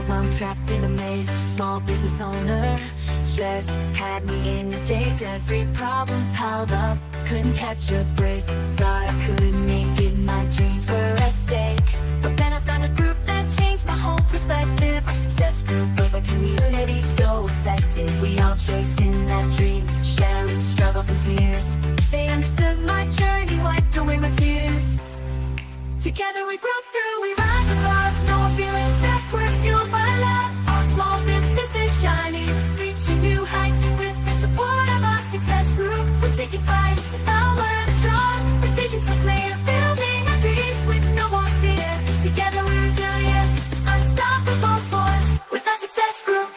mom trapped in a maze, small business owner. Stress had me in a daze, every problem piled up, couldn't catch a break. Thought I couldn't make it, my dreams were at stake. But then I found a group that changed my whole perspective. Our success group of a community so effective. We all chasing that dream, sharing struggles and fears. They understood my journey, wiped away my tears. Together we grow through, we rise above. No more feeling stuck, we're fueled by love. Our small business is shining, reaching new heights. With the support of our success group, we're taking flight. The power is strong, the vision so clear. Building our dreams with no more fear. Together we're resilient, unstoppable force. With our success group.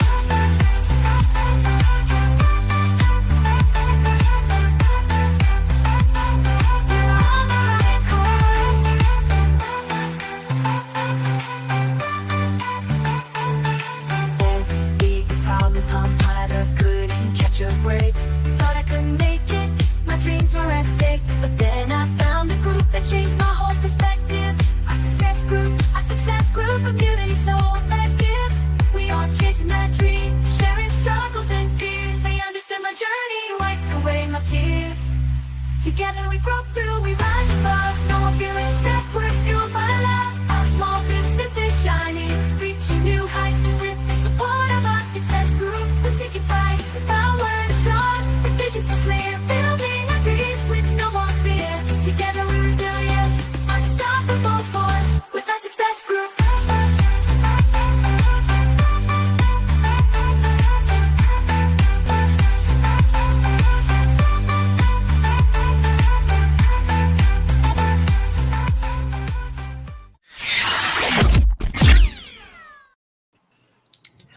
Community so effective. We all chasing that dream, sharing struggles and fears. They understood my journey, wiped away my tears. Together we grow through, we rise above. No more feeling stuck, we're fueled by love. Our small business is shining, reaching new heights. With the support of our success group, we're taking flight. The power is strong, the vision so clear. Building our dreams with no more fear. Together we're resilient, unstoppable force. With our success group.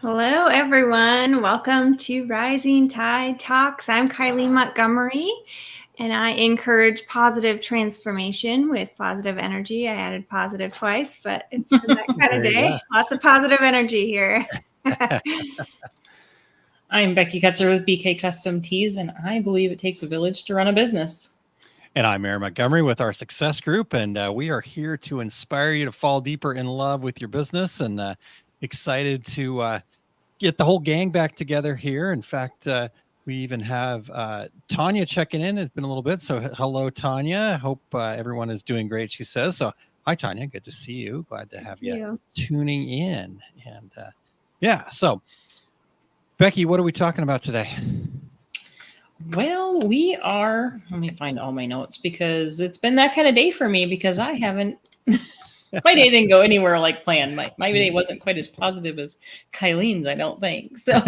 Hello, everyone. Welcome to Rising Tide Talks. I'm Kylie Montgomery, and I encourage positive transformation with positive energy. I added positive twice, but it's been that kind of day. Lots of positive energy here. I'm Becky Kutzer with BK Custom Tees, and I believe it takes a village to run a business. And I'm Aaron Montgomery with our Success Group, and we are here to inspire you to fall deeper in love with your business, and excited to get the whole gang back together here. In fact, we even have Tanya checking in. It's been a little bit, so hello, Tanya. Hope everyone is doing great, she says. So hi, Tanya. Good to see you. Glad to have you tuning in. And so Becky, what are we talking about today? Well, we are, let me find all my notes because it's been that kind of day for me because I haven't, my day didn't go anywhere like planned. My day wasn't quite as positive as Kylene's, I don't think. So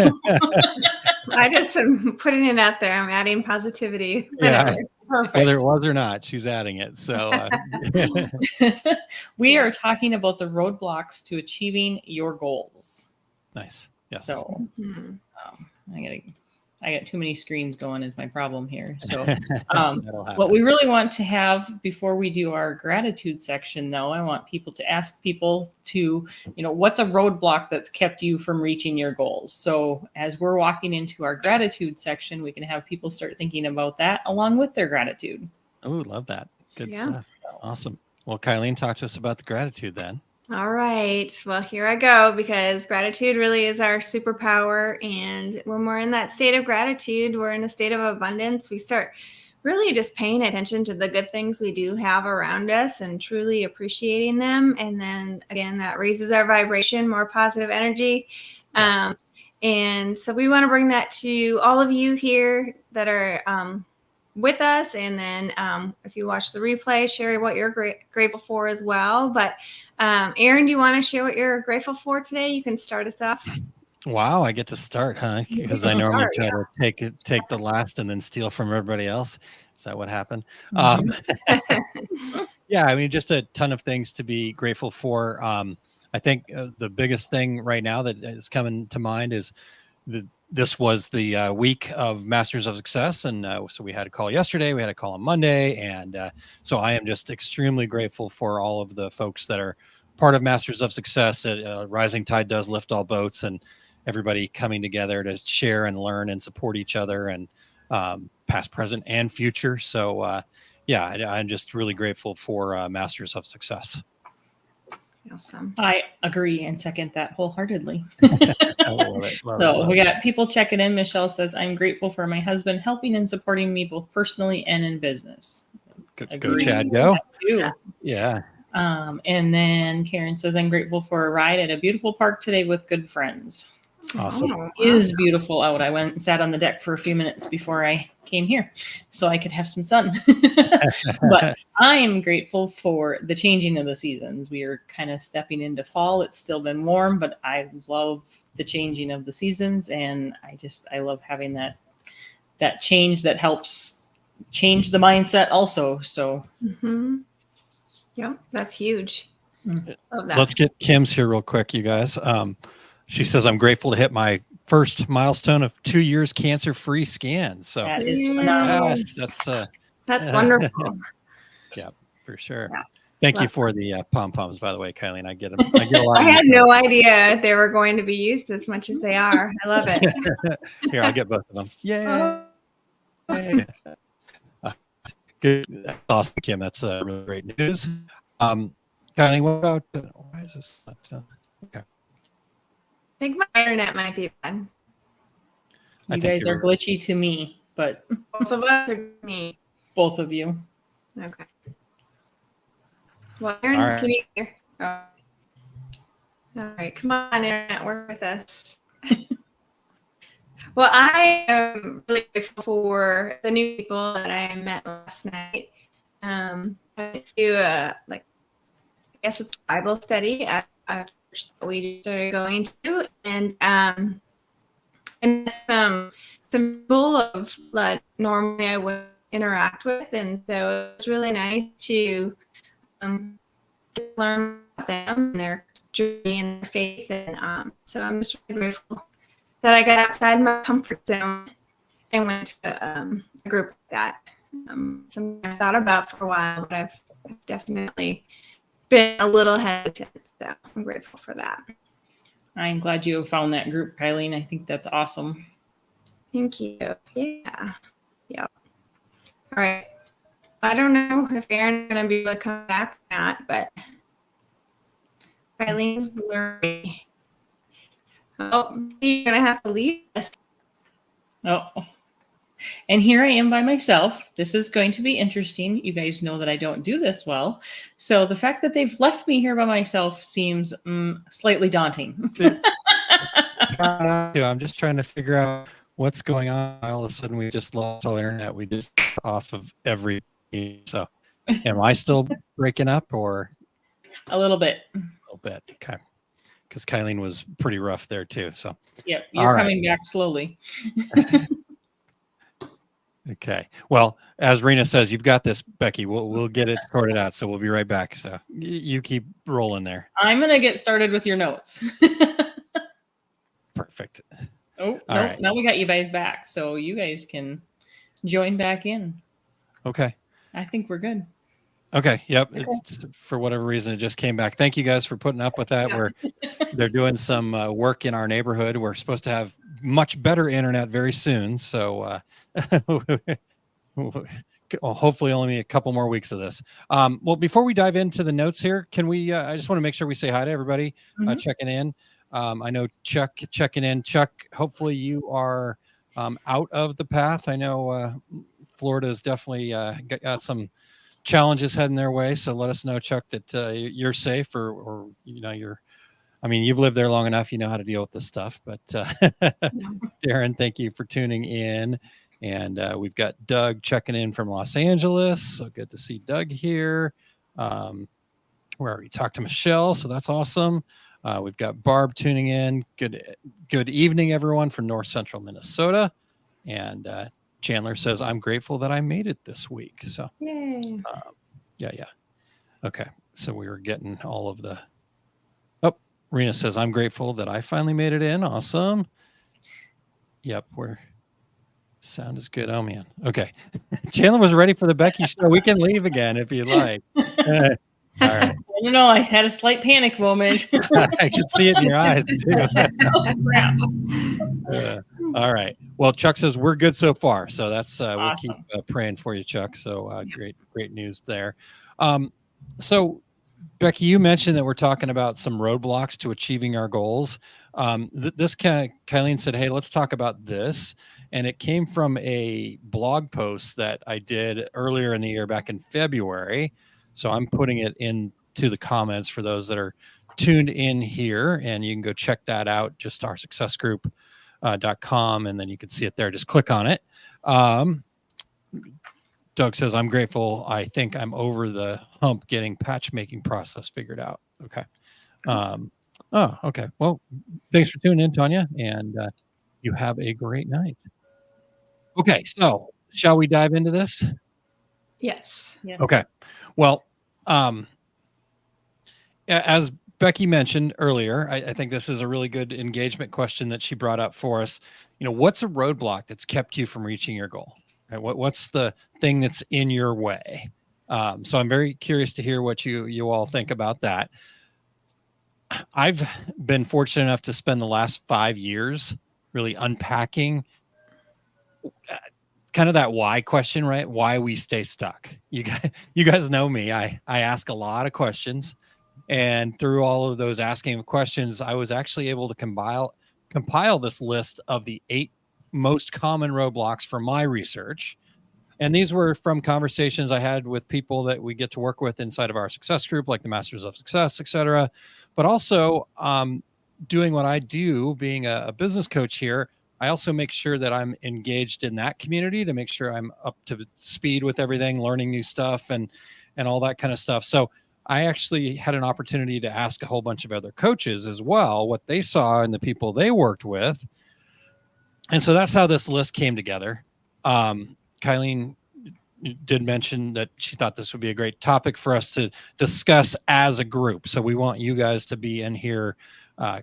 I just am putting it out there. I'm adding positivity. Yeah. Perfect. Whether it was or not, she's adding it. So we are talking about the roadblocks to achieving your goals. Nice. Yes. So I got too many screens going is my problem here. So what we really want to have before we do our gratitude section, though, I want people to ask people to, what's a roadblock that's kept you from reaching your goals? So as we're walking into our gratitude section, we can have people start thinking about that along with their gratitude. Oh, love that. Good stuff. Awesome. Well, Kylene, talk to us about the gratitude then. All right. Well, here I go, because gratitude really is our superpower. And when we're in that state of gratitude, we're in a state of abundance. We start really just paying attention to the good things we do have around us and truly appreciating them. And then again, that raises our vibration, more positive energy. And so we want to bring that to all of you here that are with us. And then if you watch the replay, share what you're grateful for as well. But Aaron, do you want to share what you're grateful for today? You can start us off. Wow, I get to start, huh? Because I normally try to take the last and then steal from everybody else. Is that what happened? Yeah, I mean, just a ton of things to be grateful for. I think the biggest thing right now that is coming to mind is this was the week of Masters of Success. And so we had a call yesterday, we had a call on Monday. And so I am just extremely grateful for all of the folks that are part of Masters of Success. Rising Tide does lift all boats, and everybody coming together to share and learn and support each other, and past, present, and future. So I'm just really grateful for Masters of Success. Awesome. I agree and second that wholeheartedly. I love it, love it, So love we it. got people checking in. Michelle says, I'm grateful for my husband helping and supporting me both personally and in business. Go Chad, go. Too. Yeah. And then Karen says, I'm grateful for a ride at a beautiful park today with good friends. Awesome. Oh, It is beautiful out. I went and sat on the deck for a few minutes before I came here so I could have some sun. But I am grateful for the changing of the seasons. We are kind of stepping into fall. It's still been warm, but I love the changing of the seasons. And I love having that change that helps change the mindset also. So Yep, that's huge. Love that. Let's get Kim's here real quick, you guys. She says, I'm grateful to hit my first milestone of 2 years cancer-free scan. So that is phenomenal. yes, That's wonderful. Yeah, for sure. Yeah. Thank you for the pom-poms, by the way, Kylie. I get them. I get a lot I of had use no idea they were going to be used as much as they are. I love it. Here, I'll get both of them. Yeah. Good. That's awesome, Kim. That's really great news. Kylie, what about why is this not, okay. I think my internet might be bad. You guys are glitchy to me, but Both of us or me? both of you. Okay. Well, Aaron, All right. can you hear? Oh. All right, come on, internet, work with us. Well, I am really grateful for the new people that I met last night. I went to I guess it's a Bible study at a church that we started going to, and some people of that normally I would interact with, and so it was really nice to learn about them and their journey and their faith, and so I'm just really grateful that I got outside my comfort zone and went to a group like that. Something I've thought about for a while, but I've definitely been a little hesitant, so I'm grateful for that. I'm glad you have found that group, Kylie. I think that's awesome. Thank you. Yeah. Yep. All right. I don't know if Aaron's going to be able to come back or not, but Eileen's blurry. Oh, you're going to have to leave us. Oh, and here I am by myself. This is going to be interesting. You guys know that I don't do this well. So the fact that they've left me here by myself seems slightly daunting. I'm just trying to figure out what's going on. All of a sudden, we just lost all internet. We just off of every. So, am I still breaking up or a little bit? A little bit, okay. Because Kylene was pretty rough there too. So, yep, you're coming back slowly. Okay. Well, as Rena says, you've got this, Becky. We'll get it sorted out. So we'll be right back. So you keep rolling there. I'm gonna get started with your notes. Perfect. Oh, all nope. right. Now we got you guys back, so you guys can join back in. Okay. I think we're good. Okay. Yep. Okay. It's, for whatever reason, it just came back. Thank you guys for putting up with that. Yeah. They're doing some work in our neighborhood. We're supposed to have much better internet very soon. So hopefully only a couple more weeks of this. Well, before we dive into the notes here, can we, I just want to make sure we say hi to everybody checking in. I know Chuck checking in. Chuck, hopefully you are out of the path. I know Florida's definitely got some challenges heading their way. So let us know, Chuck, that you're safe or you know, you've lived there long enough. You know how to deal with this stuff. But Darren, thank you for tuning in. And we've got Doug checking in from Los Angeles. So good to see Doug here. We already talked to Michelle, so that's awesome. We've got Barb tuning in. Good evening, everyone from North Central Minnesota. And Chandler says, I'm grateful that I made it this week. So Yay. Yeah. Okay. So we were getting all of the. Oh, Rena says, I'm grateful that I finally made it in. Awesome. Yep. Sound is good. Oh man. Okay. Chandler was ready for the Becky show. We can leave again if you'd like. All right. I don't know. I had a slight panic moment. I can see it in your eyes too. Oh, crap. All right. Well, Chuck says we're good so far. So that's awesome. We'll keep praying for you, Chuck. So great news there. So Becky, you mentioned that we're talking about some roadblocks to achieving our goals. This kind of Kylene said, "Hey, let's talk about this," and it came from a blog post that I did earlier in the year, back in February. So I'm putting it into the comments for those that are tuned in here, and you can go check that out. Just oursuccessgroup.com, and then you can see it there. Just click on it. Doug says, "I'm grateful. I think I'm over the hump getting patch making process figured out." Okay. Okay. Well, thanks for tuning in, Tanya, and you have a great night. Okay. So shall we dive into this? Yes. Okay. Well, as Becky mentioned earlier, I think this is a really good engagement question that she brought up for us. What's a roadblock that's kept you from reaching your goal? Right? What's the thing that's in your way? So I'm very curious to hear what you all think about that. I've been fortunate enough to spend the last 5 years really unpacking kind of that why question, right? Why we stay stuck. You guys know me. I ask a lot of questions, and through all of those asking of questions, I was actually able to compile this list of the 8 most common roadblocks for my research. And these were from conversations I had with people that we get to work with inside of our success group, like the Masters of Success, et cetera. But also doing what I do, being a business coach here, I also make sure that I'm engaged in that community to make sure I'm up to speed with everything, learning new stuff and all that kind of stuff. So I actually had an opportunity to ask a whole bunch of other coaches as well, what they saw in the people they worked with. And so that's how this list came together. Kylene did mention that she thought this would be a great topic for us to discuss as a group. So we want you guys to be in here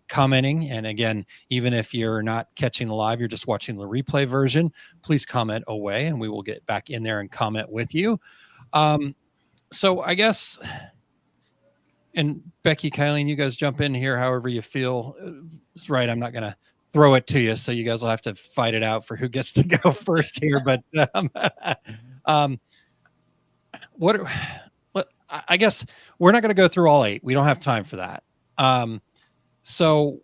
commenting. And again, even if you're not catching the live, you're just watching the replay version, please comment away and we will get back in there and comment with you. So I guess, and Becky, Kylene, you guys jump in here however you feel is right. I'm not going to throw it to you, so you guys will have to fight it out for who gets to go first here. But I guess we're not going to go through all 8. We don't have time for that. So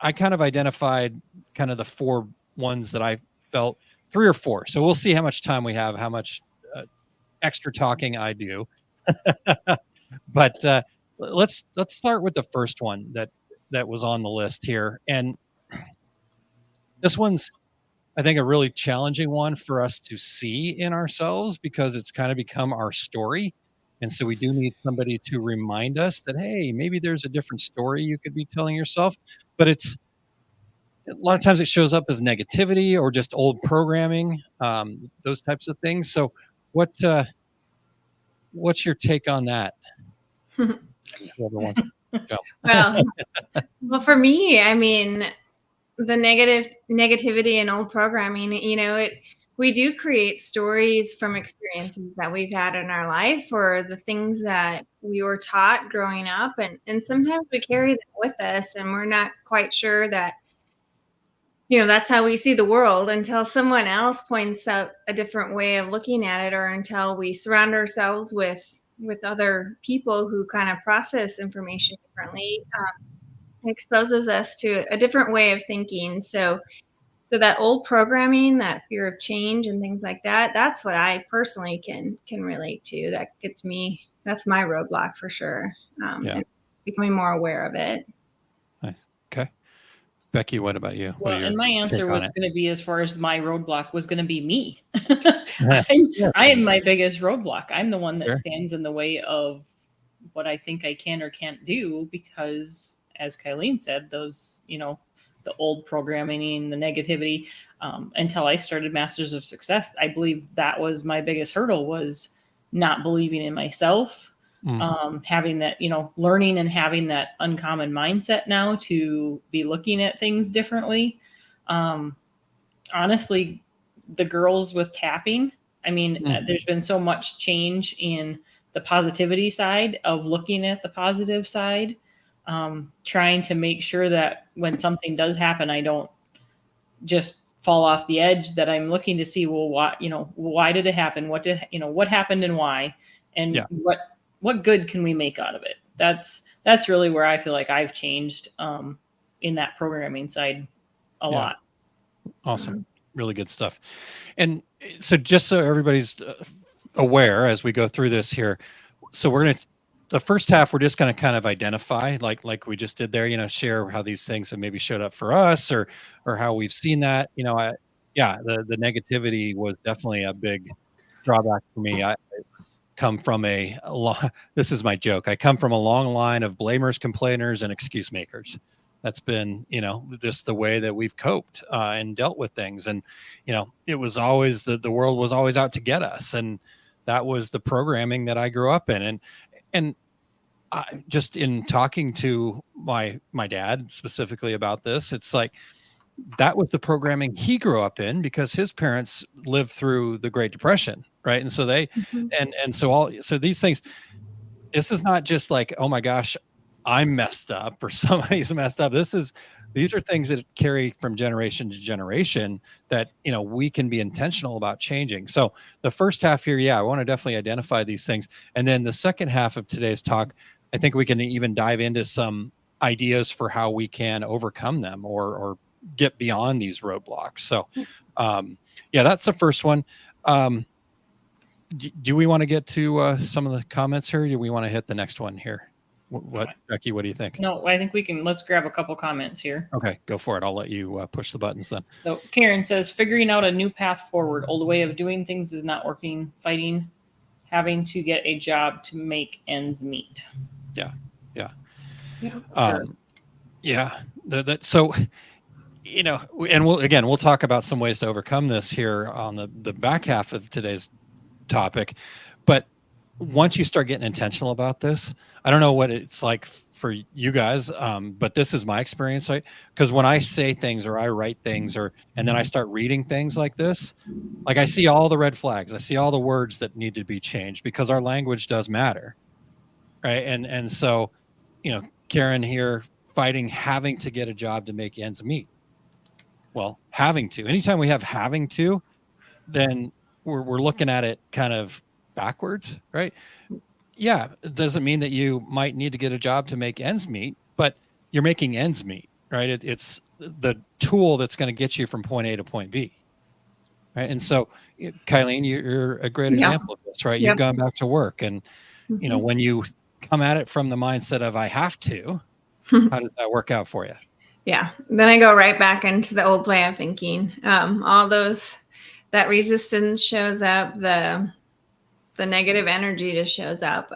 I kind of identified kind of the 4 ones that I felt, 3 or 4. So we'll see how much time we have, how much extra talking I do. But let's start with the first one that was on the list here. And this one's, I think, a really challenging one for us to see in ourselves because it's kind of become our story. And so we do need somebody to remind us that, hey, maybe there's a different story you could be telling yourself. But a lot of times it shows up as negativity or just old programming, those types of things. So what's your take on that? Whoever wants to jump. Well, for me, I mean, the negativity and old programming, we do create stories from experiences that we've had in our life or the things that we were taught growing up. And sometimes we carry them with us and we're not quite sure that, that's how we see the world until someone else points out a different way of looking at it or until we surround ourselves with other people who kind of process information differently. Exposes us to a different way of thinking. So that old programming, that fear of change and things like that, that's what I personally can relate to. That gets me, that's my roadblock for sure. And becoming more aware of it. Nice. Okay. Becky, what about you? Well, and my answer was going to be, as far as my roadblock was going to be me. I am my biggest roadblock. I'm the one that stands in the way of what I think I can or can't do because, as Kylene said, those, the old programming, the negativity, until I started Masters of Success, I believe that was my biggest hurdle, was not believing in myself, having that, learning and having that uncommon mindset now to be looking at things differently. Honestly, the girls with tapping, I mean, there's been so much change in the positivity side of looking at the positive side. Trying to make sure that when something does happen, I don't just fall off the edge, that I'm looking to see, well, why did it happen? What happened and why? And what good can we make out of it? That's really where I feel like I've changed in that programming side a lot. Awesome. Really good stuff. And so just so everybody's aware as we go through this here, so we're going to, the first half, we're just going to kind of identify, like we just did there, you know, share how these things have maybe showed up for us, or how we've seen that, you know, the negativity was definitely a big drawback for me. I come from this is my joke. I come from a long line of blamers, complainers, and excuse makers. That's been, you know, just the way that we've coped and dealt with things. And, you know, it was always the world was always out to get us. And that was the programming that I grew up in. And just in talking to my dad specifically about this, it's like, that was the programming he grew up in because his parents lived through the Great Depression. Right. And so so these things, this is not just like, oh my gosh, I'm messed up or somebody's messed up. These are things that carry from generation to generation that, you know, we can be intentional about changing. So the first half here, I want to definitely identify these things. And then the second half of today's talk, I think we can even dive into some ideas for how we can overcome them or get beyond these roadblocks. So that's the first one. Do we want to get to some of the comments here? Or do we want to hit the next one here? What, Becky, what do you think? No, I think let's grab a couple comments here. Okay, go for it. I'll let you push the buttons then. So Karen says, figuring out a new path forward. Old way of doing things is not working. Fighting, having to get a job to make ends meet. So, you know, and we'll talk about some ways to overcome this here on the back half of today's topic. But once you start getting intentional about this, I don't know what it's like for you guys, but this is my experience. Because when I say things or I write things and then I start reading things like this, like I see all the red flags. I see all the words that need to be changed because our language does matter. Right. And so, you know, Karen here fighting, having to get a job to make ends meet. Well, anytime we have having to, then we're looking at it kind of backwards, right? Yeah, it doesn't mean that you might need to get a job to make ends meet, but you're making ends meet, right? It's the tool that's going to get you from point A to point B, right? And so, Kylene, you're a great example of this, right? You've gone back to work, and you know, when you come at it from the mindset of I have to, how does that work out for you? Yeah, then I go right back into the old way of thinking. All that resistance shows up, the negative energy just shows up.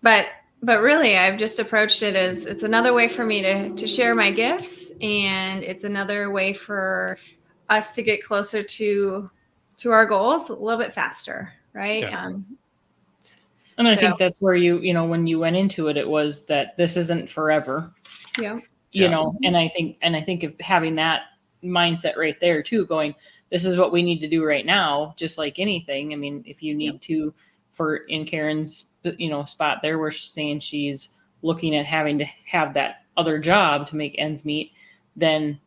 But really, I've just approached it as it's another way for me to share my gifts, and it's another way for us to get closer to our goals a little bit faster, right? And I think that's where you know, when you went into it, it was that this isn't forever. Yeah. You know, and I think of having that mindset right there too, going, this is what we need to do right now, just like anything. I mean, if you need to, in Karen's, you know, spot there where she's saying she's looking at having to have that other job to make ends meet, then,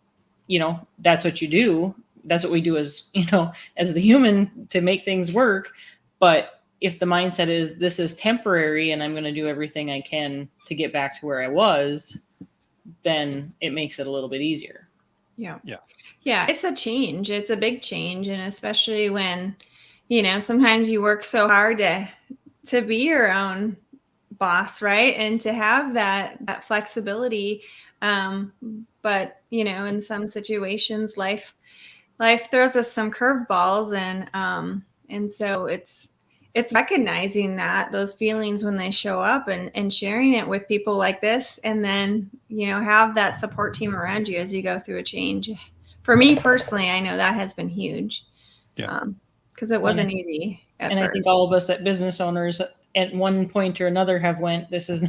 you know, that's what you do. That's what we do as, you know, as the human to make things work. But if the mindset is this is temporary and I'm going to do everything I can to get back to where I was, then it makes it a little bit easier. Yeah, it's a change. It's a big change. And especially when, you know, sometimes you work so hard to be your own boss, right? And to have that flexibility. But, you know, in some situations, life throws us some curveballs, and so it's recognizing those feelings when they show up and sharing it with people like this, and then, you know, have that support team around you as you go through a change. For me personally, I know that has been huge. Because it wasn't easy at first. I think all of us at business owners at one point or another have went, this is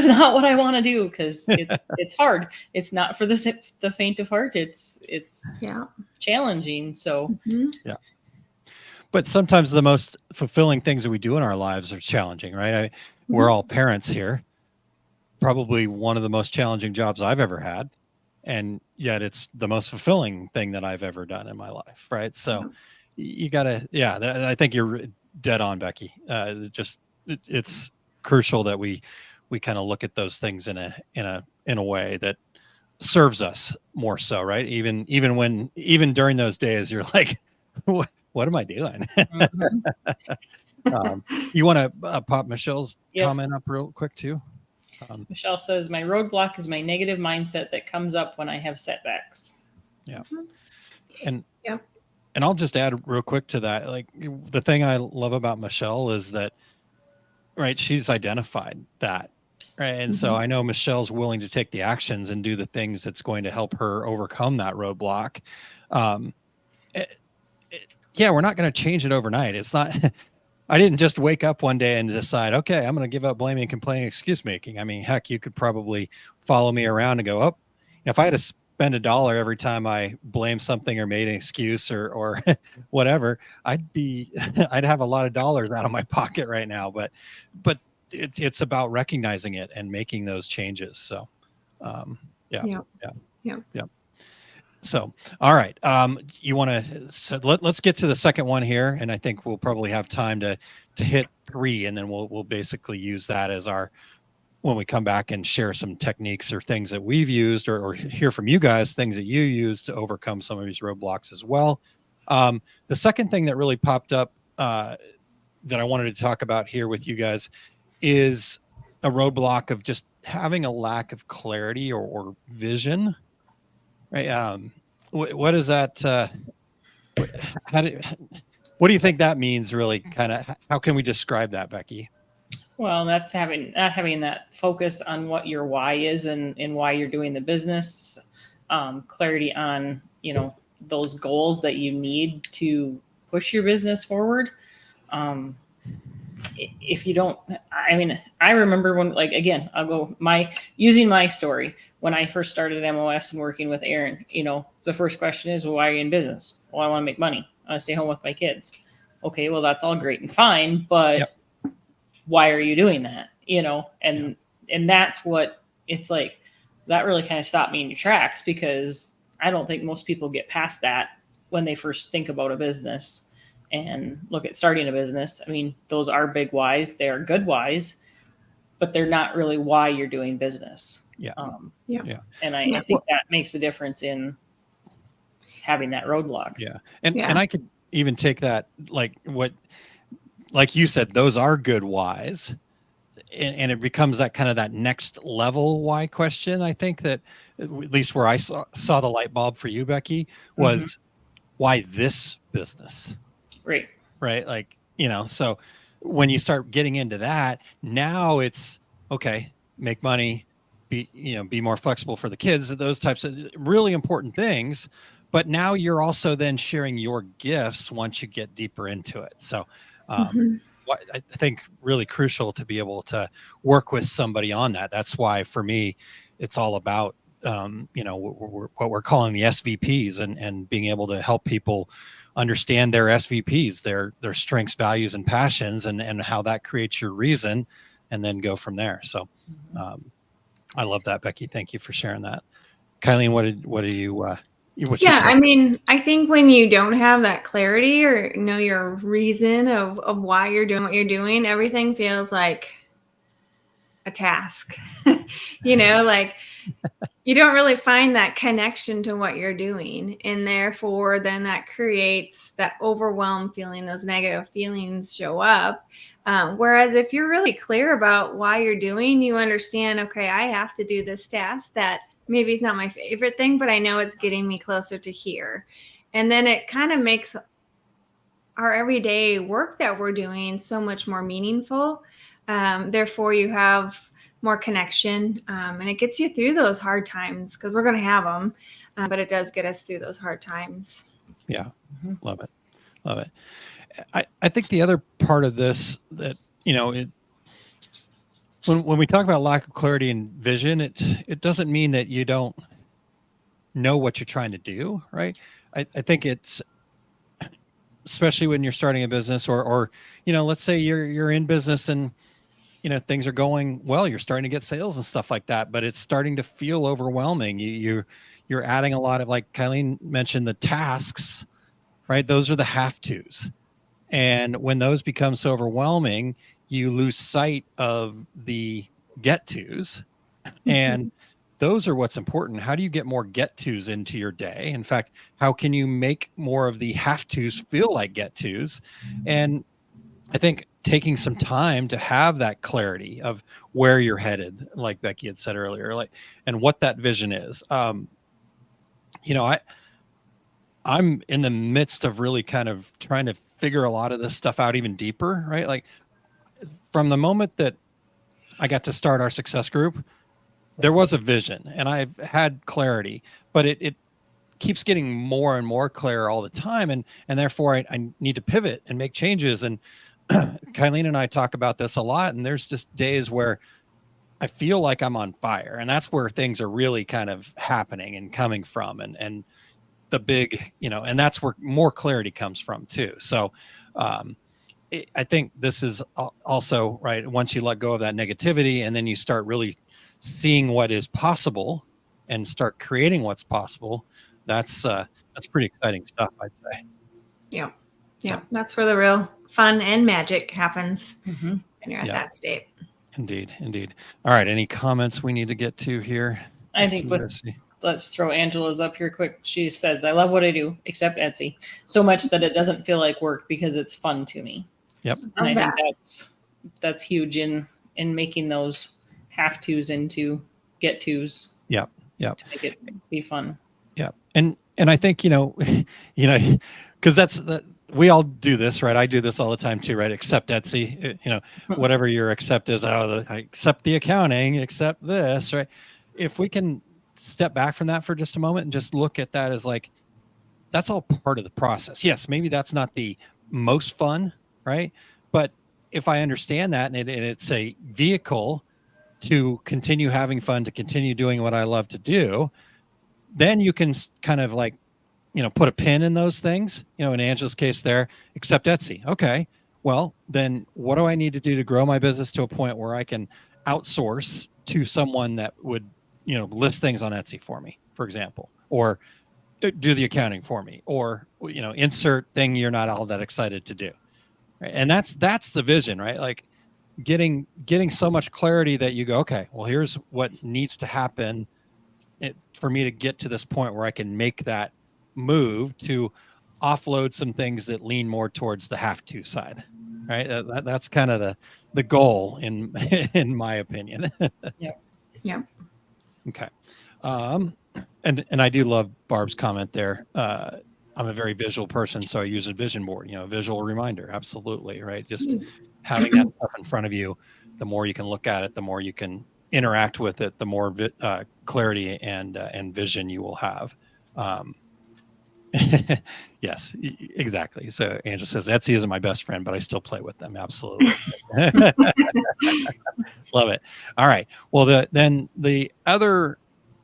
not what I want to do, because it's hard. It's not for the faint of heart. It's challenging. So But sometimes the most fulfilling things that we do in our lives are challenging, right? We're all parents here. Probably one of the most challenging jobs I've ever had. And yet it's the most fulfilling thing that I've ever done in my life, right? So you got to, I think you're dead on, Becky. Just it's crucial that we kind of look at those things in a way that serves us more so, right? Even during those days, you're like, what am I doing? You want to pop Michelle's comment up real quick too? Michelle says, my roadblock is my negative mindset that comes up when I have setbacks. Yeah. And I'll just add real quick to that. Like, the thing I love about Michelle is that, right, she's identified that. Right. And so I know Michelle's willing to take the actions and do the things that's going to help her overcome that roadblock. Yeah, we're not going to change it overnight. It's not, I didn't just wake up one day and decide, okay, I'm going to give up blaming, complaining, excuse making. I mean, heck, you could probably follow me around and go, oh, if I had to spend $1 every time I blame something or made an excuse or whatever, I'd have a lot of dollars out of my pocket right now. But it's about recognizing it and making those changes. So, yeah. So, all right. Let's get to the second one here. And I think we'll probably have time to hit 3, and then we'll basically use that as when we come back and share some techniques or things that we've used or hear from you guys, things that you use to overcome some of these roadblocks as well. The second thing that really popped up that I wanted to talk about here with you guys is a roadblock of just having a lack of clarity or vision. Right. What is that? What do you think that means really? Kind of, how can we describe that, Becky? Well, that's not having that focus on what your why is and why you're doing the business. Clarity on, those goals that you need to push your business forward. If you don't, I remember when, again, I'll go using my story. When I first started at MOS and working with Aaron, the first question is, well, why are you in business? Well, I want to make money. I want to stay home with my kids. Okay, well, that's all great and fine, but why are you doing that? And that's what it's like. That really kind of stopped me in your tracks, because I don't think most people get past that when they first think about a business and look at starting a business. I mean, those are big whys. They are good whys, but they're not really why you're doing business. And I think that makes a difference in having that roadblock. Yeah. And I could even take that, like you said, those are good whys. And it becomes that kind of that next level why question. I think that at least where I saw the light bulb for you, Becky, was why this business? Right. Like, so when you start getting into that, now it's okay, make money, be more flexible for the kids, those types of really important things. But now you're also then sharing your gifts once you get deeper into it. So I think really crucial to be able to work with somebody on that. That's why for me, it's all about, what we're calling the SVPs and being able to help people understand their SVPs, their strengths, values, and passions, and how that creates your reason, and then go from there. So I love that, Becky. Thank you for sharing that. Kylene, what do you, I think when you don't have that clarity or know your reason of why you're doing what you're doing, everything feels like a task. Like you don't really find that connection to what you're doing. And therefore, then that creates that overwhelmed feeling, those negative feelings show up. Whereas if you're really clear about why you're doing, you understand, okay, I have to do this task that maybe it's not my favorite thing, but I know it's getting me closer to here. And then it kind of makes our everyday work that we're doing so much more meaningful. Therefore, you have more connection, and it gets you through those hard times, because we're going to have them, but it does get us through those hard times. Yeah. Love it. I think the other part of this that, when we talk about lack of clarity and vision, it doesn't mean that you don't know what you're trying to do, right? I think it's, especially when you're starting a business or let's say you're in business and, things are going well, you're starting to get sales and stuff like that, but it's starting to feel overwhelming. You're adding a lot of, like Kylene mentioned, the tasks, right? Those are the have-tos. And when those become so overwhelming, you lose sight of the get tos. And those are what's important. How do you get more get tos into your day? In fact, how can you make more of the have tos feel like get tos? And I think taking some time to have that clarity of where you're headed, like Becky had said earlier, like, and what that vision is. You know, I'm in the midst of really kind of trying to figure a lot of this stuff out even deeper, right? Like from the moment that I got to start our success group, there was a vision and I've had clarity, but it keeps getting more and more clear all the time. And therefore I need to pivot and make changes. And Kylene and I talk about this a lot. And there's just days where I feel like I'm on fire, and that's where things are really kind of happening and coming from. And the big, you know, and that's where more clarity comes from too. So, I think this is also right. Once you let go of that negativity and then you start really seeing what is possible and start creating what's possible, that's pretty exciting stuff, I'd say. Yeah. That's where the real fun and magic happens when you're at Yeah. that state. Indeed. All right. Any comments we need to get to here? I think let's throw Angela's up here quick. She says, I love what I do, except Etsy, so much that it doesn't feel like work because it's fun to me. Yep. And I think that's huge in making those have tos into get tos. Yep. To make it be fun. Yeah. And I think, you know, because we all do this, right? I do this all the time too, right? Accept Etsy, you know, whatever your accept is. I accept the accounting, accept this, right? If we can step back from that for just a moment and just look at that as like, that's all part of the process. Yes, maybe that's not the most fun, right? But if I understand that and it's a vehicle to continue having fun, to continue doing what I love to do, then you can kind of like, you know, put a pin in those things, you know, in Angela's case there, accept Etsy. Okay. Well, then what do I need to do to grow my business to a point where I can outsource to someone that would, you know, list things on Etsy for me, for example, or do the accounting for me, or, you know, insert thing you're not all that excited to do. Right? And that's the vision, right? Like getting so much clarity that you go, okay, well, here's what needs to happen for me to get to this point where I can make that move to offload some things that lean more towards the have to side, right? That's kind of the goal in my opinion. Yeah. Okay. And I do love Barb's comment there. I'm a very visual person, so I use a vision board, you know, a visual reminder. Absolutely. Right. Just having that stuff in front of you, the more you can look at it, the more you can interact with it, the more clarity and vision you will have. Yes, exactly. So Angela says Etsy isn't my best friend, but I still play with them. Absolutely. Love it. All right. Well, then the other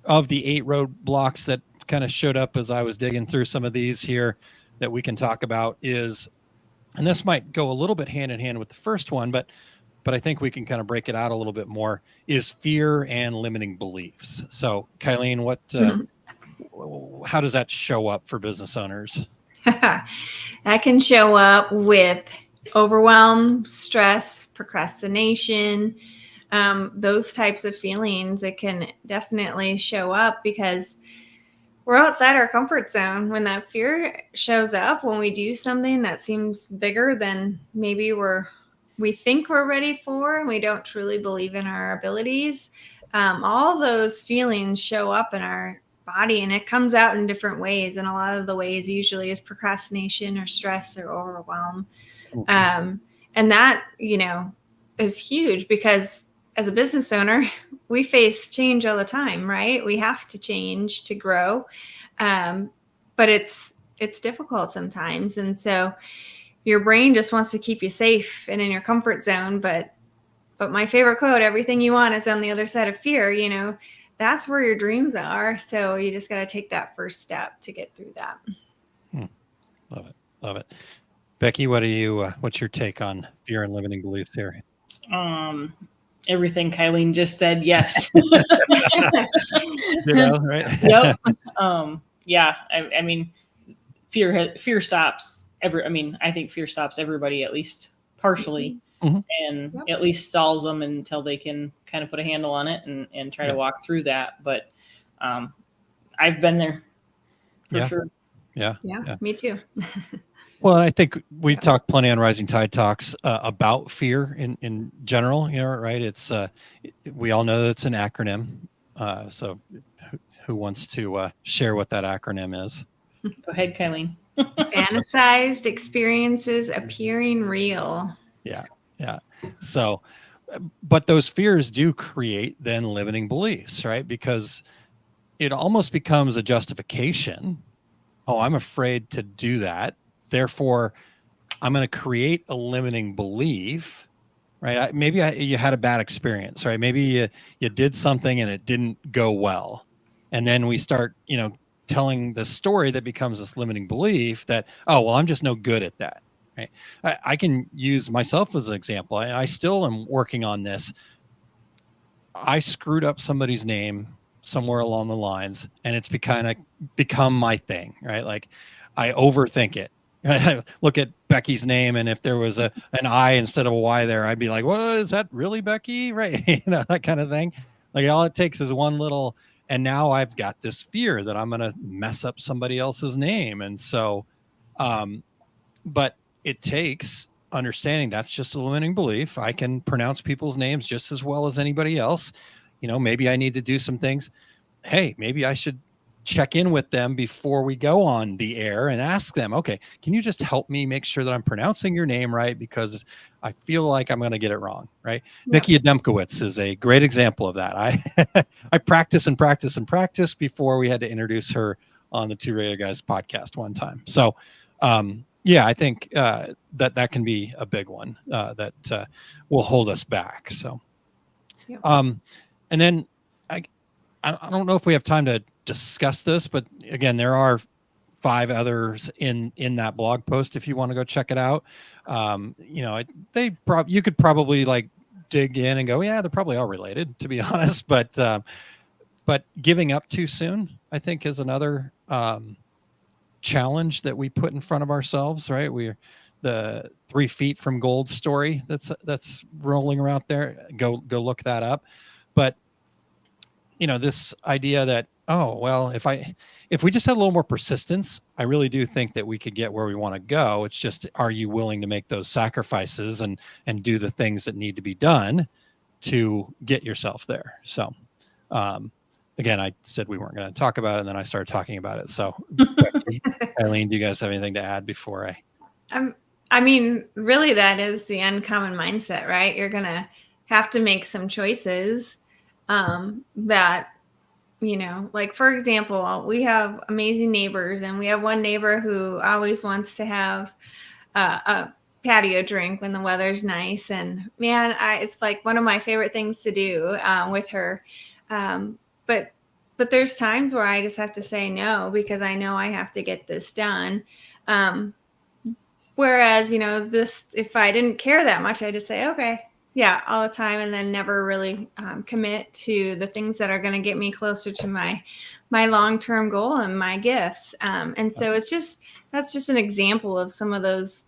of the 8 roadblocks that kind of showed up as I was digging through some of these here that we can talk about is, and this might go a little bit hand in hand with the first one, but I think we can kind of break it out a little bit more, is fear and limiting beliefs. So Kylene, how does that show up for business owners? That can show up with overwhelm, stress, procrastination, those types of feelings. It can definitely show up because we're outside our comfort zone. When that fear shows up, when we do something that seems bigger than maybe we think we're ready for, and we don't truly believe in our abilities, all those feelings show up in our body, and it comes out in different ways. And a lot of the ways usually is procrastination or stress or overwhelm. Okay. And that, you know, is huge because as a business owner, we face change all the time, right? We have to change to grow. But it's difficult sometimes. And so your brain just wants to keep you safe and in your comfort zone. But my favorite quote, everything you want is on the other side of fear, you know, that's where your dreams are. So you just got to take that first step to get through that. Love it. Becky, what's your take on fear and limiting beliefs here? Everything Kylene just said, yes. You know, right? Yep. Yeah. I mean, fear stops I think fear stops everybody, at least partially. Mhm. and Yep. at least stalls them until they can kind of put a handle on it and try to walk through that. But I've been there for sure. Yeah, me too. Well, I think we Yeah. talked plenty on Rising Tide Talks about fear in general, right? It's we all know that it's an acronym. So who wants to share what that acronym is? Go ahead, Kylene. Fantasized experiences appearing real. Yeah. So, but those fears do create then limiting beliefs, right? Because it almost becomes a justification. Oh, I'm afraid to do that. Therefore, I'm going to create a limiting belief, right? Maybe you had a bad experience, right? Maybe you did something and it didn't go well. And then we start, telling the story that becomes this limiting belief that, oh, well, I'm just no good at that, right? I can use myself as an example. I still am working on this. I screwed up somebody's name somewhere along the lines, and it's become my thing, right? Like I overthink it. I look at Becky's name, and if there was an I instead of a Y there, I'd be like, "Well, is that really Becky?" Right? That kind of thing. Like all it takes is one little, and now I've got this fear that I'm going to mess up somebody else's name, and so, but it takes understanding that's just a limiting belief. I can pronounce people's names just as well as anybody else. Maybe I need to do some things. Hey, maybe I should check in with them before we go on the air and ask them, okay, can you just help me make sure that I'm pronouncing your name right? Because I feel like I'm going to get it wrong, right? Yeah. Nikki Ademkowitz is a great example of that. I practice before we had to introduce her on the Two Radio Guys podcast one time. So, yeah, I think that can be a big one that will hold us back. So, Yep. And then I don't know if we have time to discuss this, but again, there are 5 others in that blog post if you want to go check it out. You could probably like dig in and go, yeah, they're probably all related, to be honest. But giving up too soon, I think, is another challenge that we put in front of ourselves, right? We're the 3 feet from gold story that's rolling around there. Go look that up. But this idea that, oh, well, if we just had a little more persistence, I really do think that we could get where we want to go. It's just, are you willing to make those sacrifices and do the things that need to be done to get yourself there? So, again, I said we weren't going to talk about it, and then I started talking about it. So, Becky, Eileen, do you guys have anything to add before I mean, really, that is the uncommon mindset, right? You're going to have to make some choices that, like, for example, we have amazing neighbors, and we have one neighbor who always wants to have a patio drink when the weather's nice. And man, it's like one of my favorite things to do with her. But there's times where I just have to say no, because I know I have to get this done. Whereas, if I didn't care that much, I just say, okay, yeah, all the time, and then never really commit to the things that are going to get me closer to my long-term goal and my gifts. And so that's just an example of some of those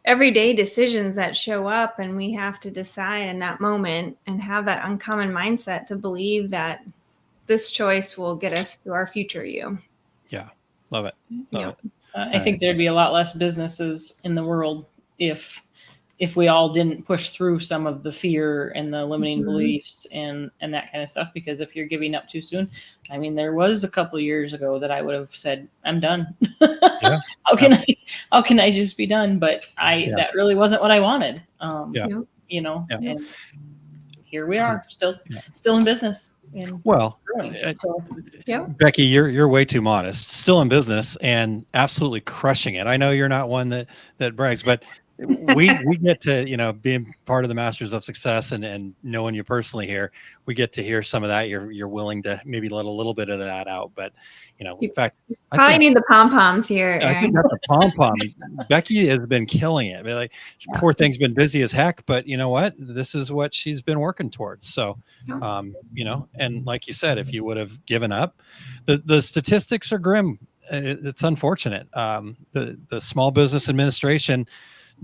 everyday decisions that show up, and we have to decide in that moment and have that uncommon mindset to believe that this choice will get us to our future you. Yeah. Love it. Love it. I think there'd be a lot less businesses in the world if we all didn't push through some of the fear and the limiting beliefs and that kind of stuff. Because if you're giving up too soon, I mean, there was a couple of years ago that I would have said, I'm done. Yeah. How can I just be done? But that really wasn't what I wanted. And here we are still in business. Well, Becky, you're way too modest. Still in business and absolutely crushing it. I know you're not one that brags, but we get to being part of the Masters of Success and knowing you personally here, we get to hear some of that. You're willing to maybe let a little bit of that out, but in fact, I need the pom poms here. I think that's the pom pom. Becky has been killing it. Poor thing's been busy as heck, but you know what? This is what she's been working towards. So, and like you said, if you would have given up, the statistics are grim. It's unfortunate. The Small Business Administration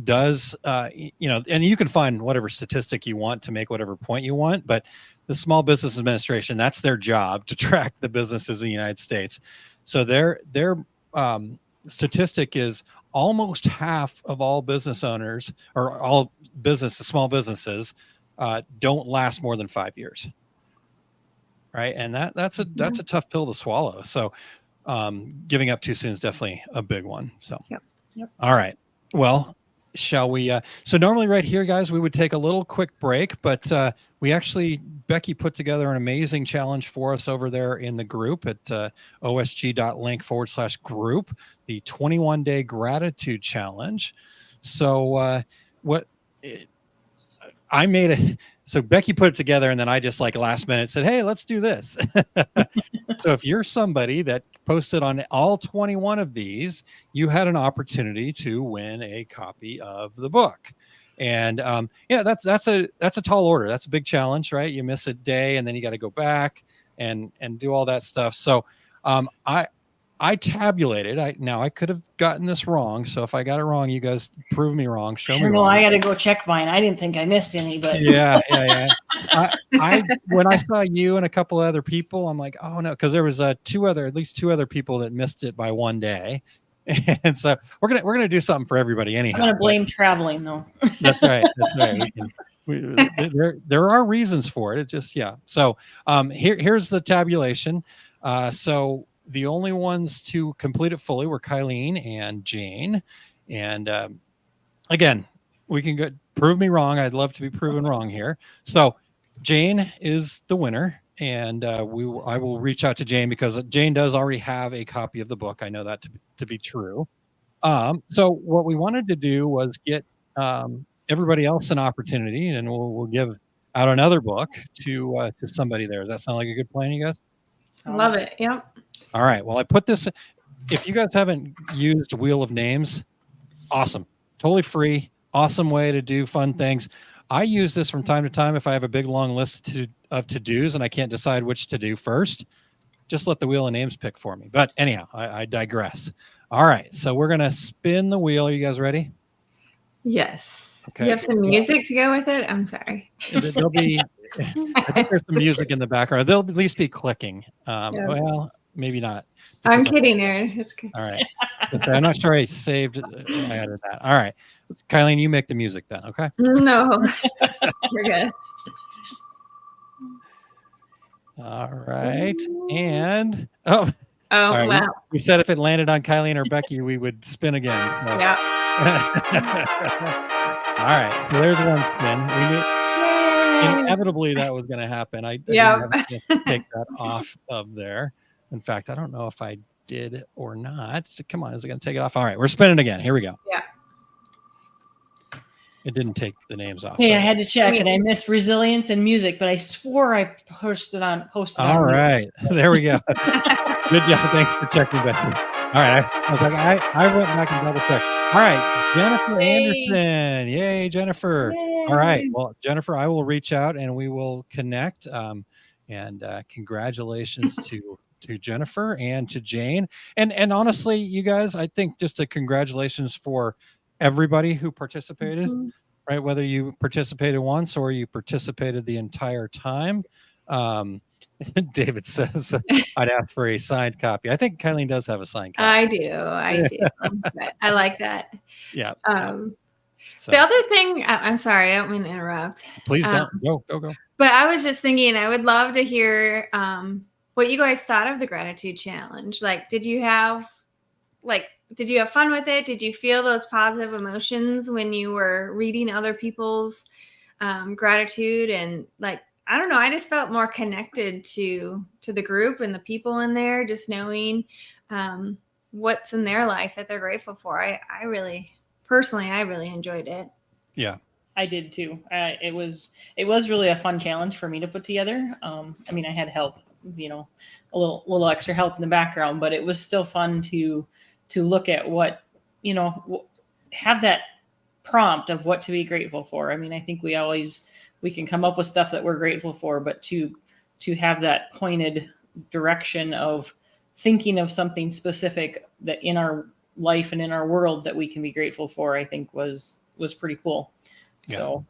does, and you can find whatever statistic you want to make whatever point you want, but the Small Business Administration, that's their job, to track the businesses in the United States. So their statistic is almost half of all business owners, or all small businesses, don't last more than 5 years. Right. And that's a tough pill to swallow. So giving up too soon is definitely a big one. So, Yep. All right. Well, shall we? So normally right here, guys, we would take a little quick break, but Becky put together an amazing challenge for us over there in the group at osg.link/group, the 21-day gratitude challenge. So so Becky put it together, and then I just last minute said, hey, let's do this. So if you're somebody that posted on all 21 of these, you had an opportunity to win a copy of the book. And that's a tall order. That's a big challenge, right? You miss a day and then you got to go back and do all that stuff. So I tabulated. I could have gotten this wrong. So if I got it wrong, you guys prove me wrong. Show me wrong. I got to go check mine. I didn't think I missed any, but yeah. When I saw you and a couple of other people, I'm like, oh no, because there was at least two other people that missed it by one day, and so we're gonna do something for everybody anyhow. I'm gonna blame traveling though. That's right. There are reasons for it. It just So here's the tabulation. So the only ones to complete it fully were Kylene and Jane. And again, we can prove me wrong. I'd love to be proven wrong here. So Jane is the winner. And I will reach out to Jane because Jane does already have a copy of the book. I know that to be true. So what we wanted to do was get everybody else an opportunity, and we'll give out another book to somebody there. Does that sound like a good plan, you guys? Love it. Yep. All right. Well, I put this. If you guys haven't used Wheel of Names, awesome. Totally free. Awesome way to do fun things. I use this from time to time if I have a big, long list of to-dos and I can't decide which to do first. Just let the Wheel of Names pick for me. But anyhow, I digress. All right. So we're going to spin the wheel. Are you guys ready? Yes. Okay. You have some music to go with it? I'm sorry. There'll be, I think there's some music in the background. There'll at least be clicking. Well, maybe not. I'm kidding, Aaron. It's good. All right. So I'm not sure I added that. All right. Kylene, you make the music then, okay? No. You're good. All right. And oh right. Wow. We said if it landed on Kylene or Becky, we would spin again. Yeah. All right. So there's one spin. Inevitably that was going to happen. I didn't have to take that off of there. In fact, I don't know if I did or not. Come on, is it going to take it off? All right, we're spinning again. Here we go. Yeah. It didn't take the names off. Hey, I had to check, and I missed resilience and music, but I swore I posted on. All right, there we go. Good job. Thanks for checking, Becky. All right, I was like, I went back and double checked. All right, Jennifer Anderson. Yay, Jennifer. Yay. All right, well, Jennifer, I will reach out and we will connect. And congratulations to Jennifer and to Jane. And honestly, you guys, I think just a congratulations for everybody who participated, right? Whether you participated once or you participated the entire time. David says, I'd ask for a signed copy. I think Kylene does have a signed copy. I do. I like that. Yeah. The other thing, I'm sorry, I don't mean to interrupt. Please don't. Go. But I was just thinking, I would love to hear what you guys thought of the gratitude challenge. Like, did you have fun with it? Did you feel those positive emotions when you were reading other people's gratitude? And I don't know, I just felt more connected to the group and the people in there, just knowing what's in their life that they're grateful for. I really enjoyed it. Yeah. I did too. It was really a fun challenge for me to put together. I mean, I had help, a little extra help in the background, but it was still fun to look at what, have that prompt of what to be grateful for. I mean, I think we can come up with stuff that we're grateful for, but to have that pointed direction of thinking of something specific that in our life and in our world that we can be grateful for, I think was pretty cool. Yeah. So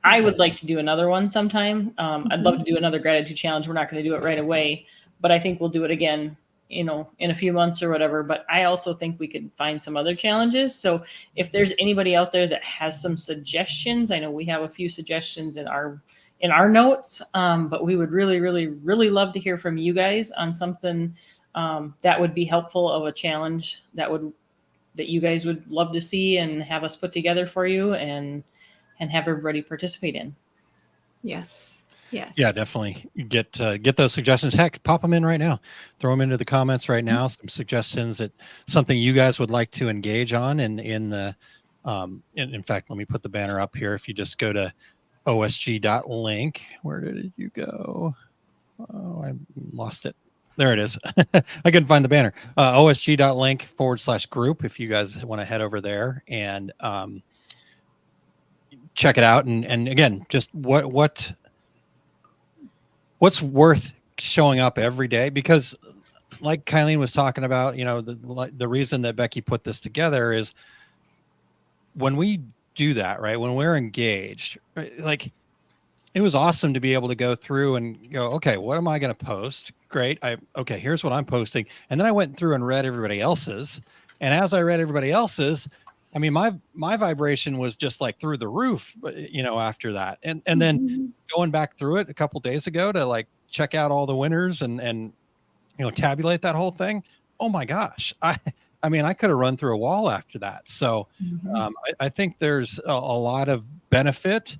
I would like to do another one sometime. I'd love to do another gratitude challenge. We're not going to do it right away, but I think we'll do it again, in a few months or whatever. But I also think we could find some other challenges. So if there's anybody out there that has some suggestions, I know we have a few suggestions in our notes, but we would really, really, really love to hear from you guys on something that would be helpful of a challenge that you guys would love to see and have us put together for you and have everybody participate in. Yes. Yes. Yeah, definitely get those suggestions. Heck, pop them in right now. Throw them into the comments right now. Some suggestions that something you guys would like to engage on. And in fact, let me put the banner up here. If you just go to osg.link, where did you go? Oh, I lost it. There it is. I couldn't find the banner. osg.link/group. If you guys want to head over there and check it out. And again, just what's worth showing up every day, because like Kylene was talking about, the reason that Becky put this together is when we do that, right? When we're engaged, right? Like, it was awesome to be able to go through and go, okay, what am I going to post? Great. Okay, here's what I'm posting. And then I went through and read everybody else's. And as I read everybody else's, I mean, my vibration was just like through the roof, after that. And then going back through it a couple days ago to like check out all the winners and tabulate that whole thing. Oh my gosh. I mean, I could have run through a wall after that. So I think there's a lot of benefit,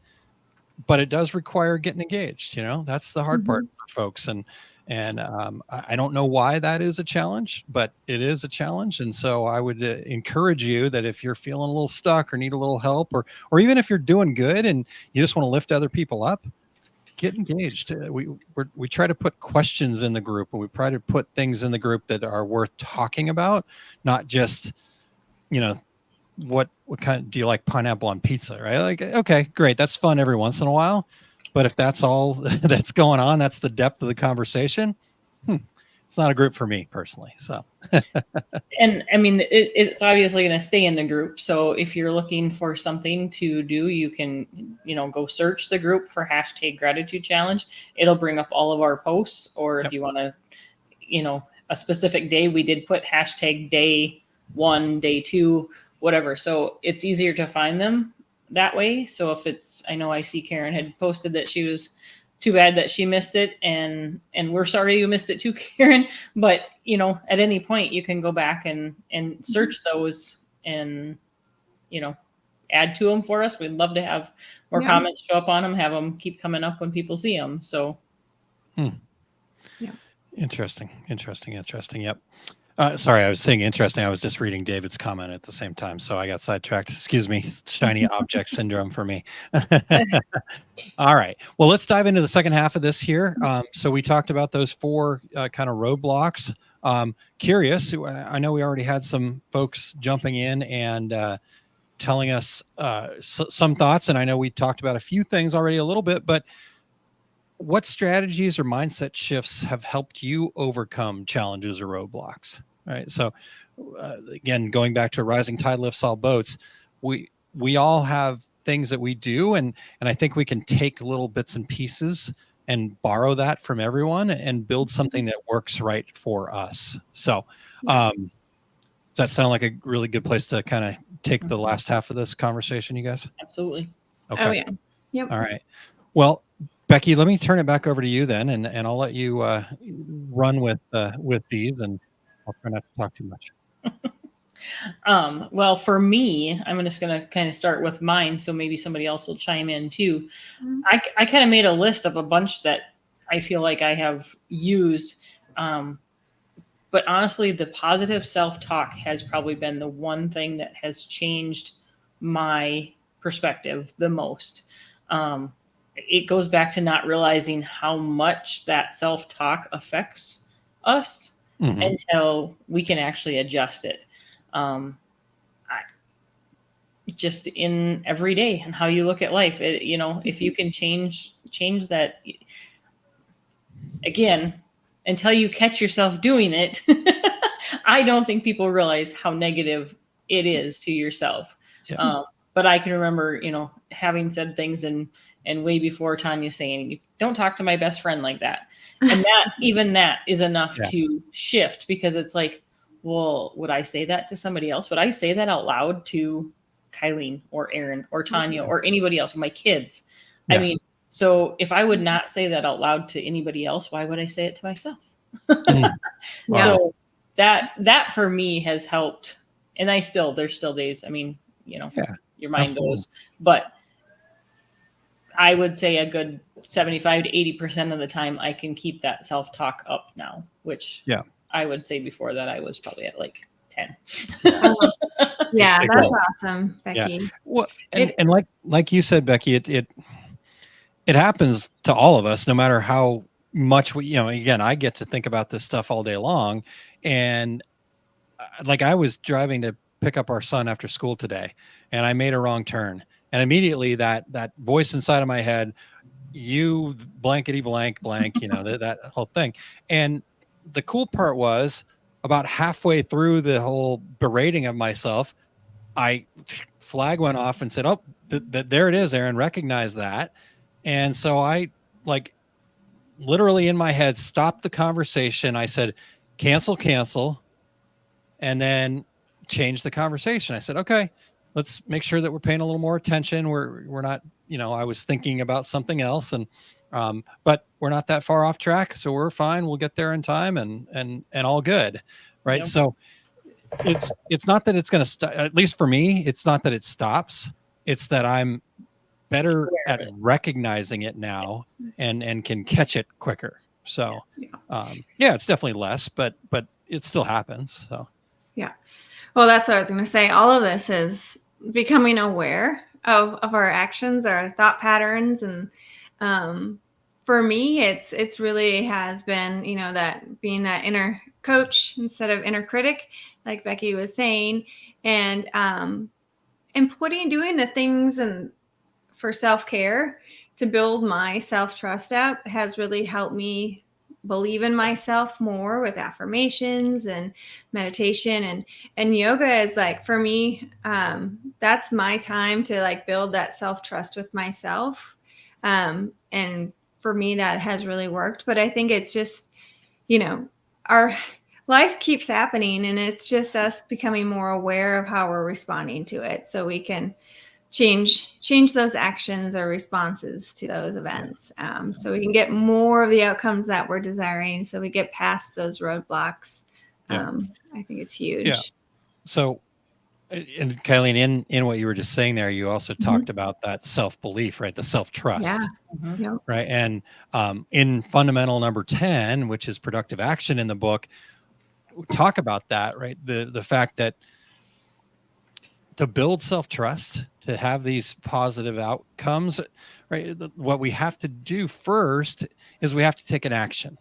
but it does require getting engaged. That's the hard part for folks. And I don't know why that is a challenge, but it is a challenge. And so I would encourage you that if you're feeling a little stuck or need a little help, or even if you're doing good and you just want to lift other people up, get engaged. We try to put questions in the group, and we try to put things in the group that are worth talking about, not just, what kind do you like pineapple on pizza, right? Like, okay, great. That's fun every once in a while. But if that's all that's going on, that's the depth of the conversation. It's not a group for me personally. So, and I mean, it's obviously going to stay in the group. So if you're looking for something to do, you can, go search the group for #gratitude challenge. It'll bring up all of our posts. Or if you want to, a specific day, we did put #day 1, day 2, whatever. So it's easier to find them that way. So if I know I see Karen had posted that she was too bad that she missed it, and we're sorry you missed it too, Karen. But at any point you can go back and search those and add to them for us. We'd love to have more comments show up on them, have them keep coming up when people see them. So Interesting. Yep. Sorry, I was saying interesting. I was just reading David's comment at the same time, so I got sidetracked. Excuse me. Shiny object syndrome for me. All right. Well, let's dive into the second half of this here. So we talked about those 4 kind of roadblocks. Curious. I know we already had some folks jumping in and telling us some thoughts, and I know we talked about a few things already a little bit, but what strategies or mindset shifts have helped you overcome challenges or roadblocks? Right. So again, going back to a rising tide lifts all boats, we all have things that we do. And I think we can take little bits and pieces and borrow that from everyone and build something that works right for us. So does that sound like a really good place to kind of take the last half of this conversation, you guys? Absolutely. Okay. Oh, yeah. Yep. All right. Well, Becky, let me turn it back over to you then, and I'll let you run with these, and I'll try not to talk too much. Well, for me, I'm just going to kind of start with mine, so maybe somebody else will chime in too. I kind of made a list of a bunch that I feel like I have used, but honestly, the positive self-talk has probably been the one thing that has changed my perspective the most. It goes back to not realizing how much that self-talk affects us until we can actually adjust it. Just in every day and how you look at life, if you can change that, again, until you catch yourself doing it, I don't think people realize how negative it is to yourself. Yeah. But I can remember, having said things and way before Tanya saying, don't talk to my best friend like that. And even that is enough to shift, because it's like, well, would I say that to somebody else? Would I say that out loud to Kylene or Aaron or Tanya or anybody else, or my kids? I mean, so if I would not say that out loud to anybody else, why would I say it to myself? Wow. So that for me has helped. And there's still days, I mean, your mind goes, but I would say a good 75 to 80% of the time I can keep that self-talk up now, which I would say before that I was probably at like 10. Yeah, that's awesome, Becky. Yeah. Well, and like you said, Becky, it happens to all of us, no matter how much we, again, I get to think about this stuff all day long. And like, I was driving to pick up our son after school today, and I made a wrong turn. And immediately that voice inside of my head, you blankety blank, that whole thing. And the cool part was, about halfway through the whole berating of myself, flag went off and said, oh, there it is, Aaron, recognize that. And so I, like, literally in my head, stopped the conversation. I said, cancel, and then change the conversation. I said, okay, let's make sure that we're paying a little more attention. We're not, I was thinking about something else, and but we're not that far off track, so we're fine. We'll get there in time, and all good, right? Yep. So it's not that it's going to stop. At least for me, it's not that it stops. It's that I'm better at recognizing it now, and can catch it quicker. So it's definitely less, but it still happens. So well, that's what I was going to say. All of this is becoming aware of our actions, our thought patterns, and for me, it's really has been, that being that inner coach instead of inner critic, like Becky was saying, and doing the things and for self-care to build my self-trust up has really helped me believe in myself more with affirmations and meditation, and yoga is like, for me, that's my time to like build that self-trust with myself. And for me, that has really worked. But I think it's just, our life keeps happening, and it's just us becoming more aware of how we're responding to it, so we can change those actions or responses to those events, so we can get more of the outcomes that we're desiring, so we get past those roadblocks. I think it's huge. So, and Kylene, in what you were just saying there, you also talked about that self-belief, right? The self-trust, right? And in fundamental number 10, which is productive action in the book, we talk about that, right? The fact that to build self-trust, to have these positive outcomes, right? What we have to do first is we have to take an action.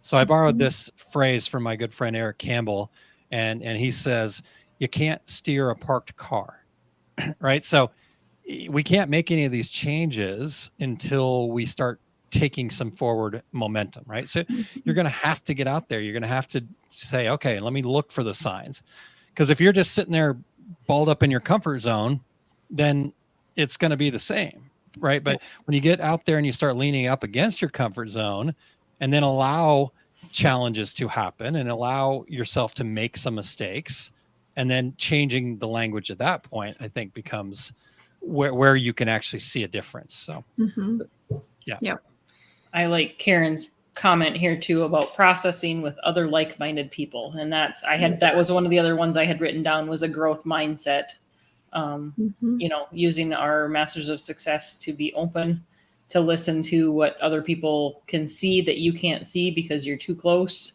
So I borrowed this phrase from my good friend Eric Campbell, and he says, you can't steer a parked car, right? So we can't make any of these changes until we start taking some forward momentum, right? So you're going to have to get out there. You're going to have to say, okay, let me look for the signs. Because if you're just sitting there balled up in your comfort zone, then it's going to be the same, right? But when you get out there and you start leaning up against your comfort zone, and then allow challenges to happen and allow yourself to make some mistakes, and then changing the language at that point, I think becomes where you can actually see a difference. So, I like Karen's comment here too about processing with other like-minded people. And that was one of the other ones I had written down, was a growth mindset. Using our Masters of Success to be open to listen to what other people can see that you can't see because you're too close.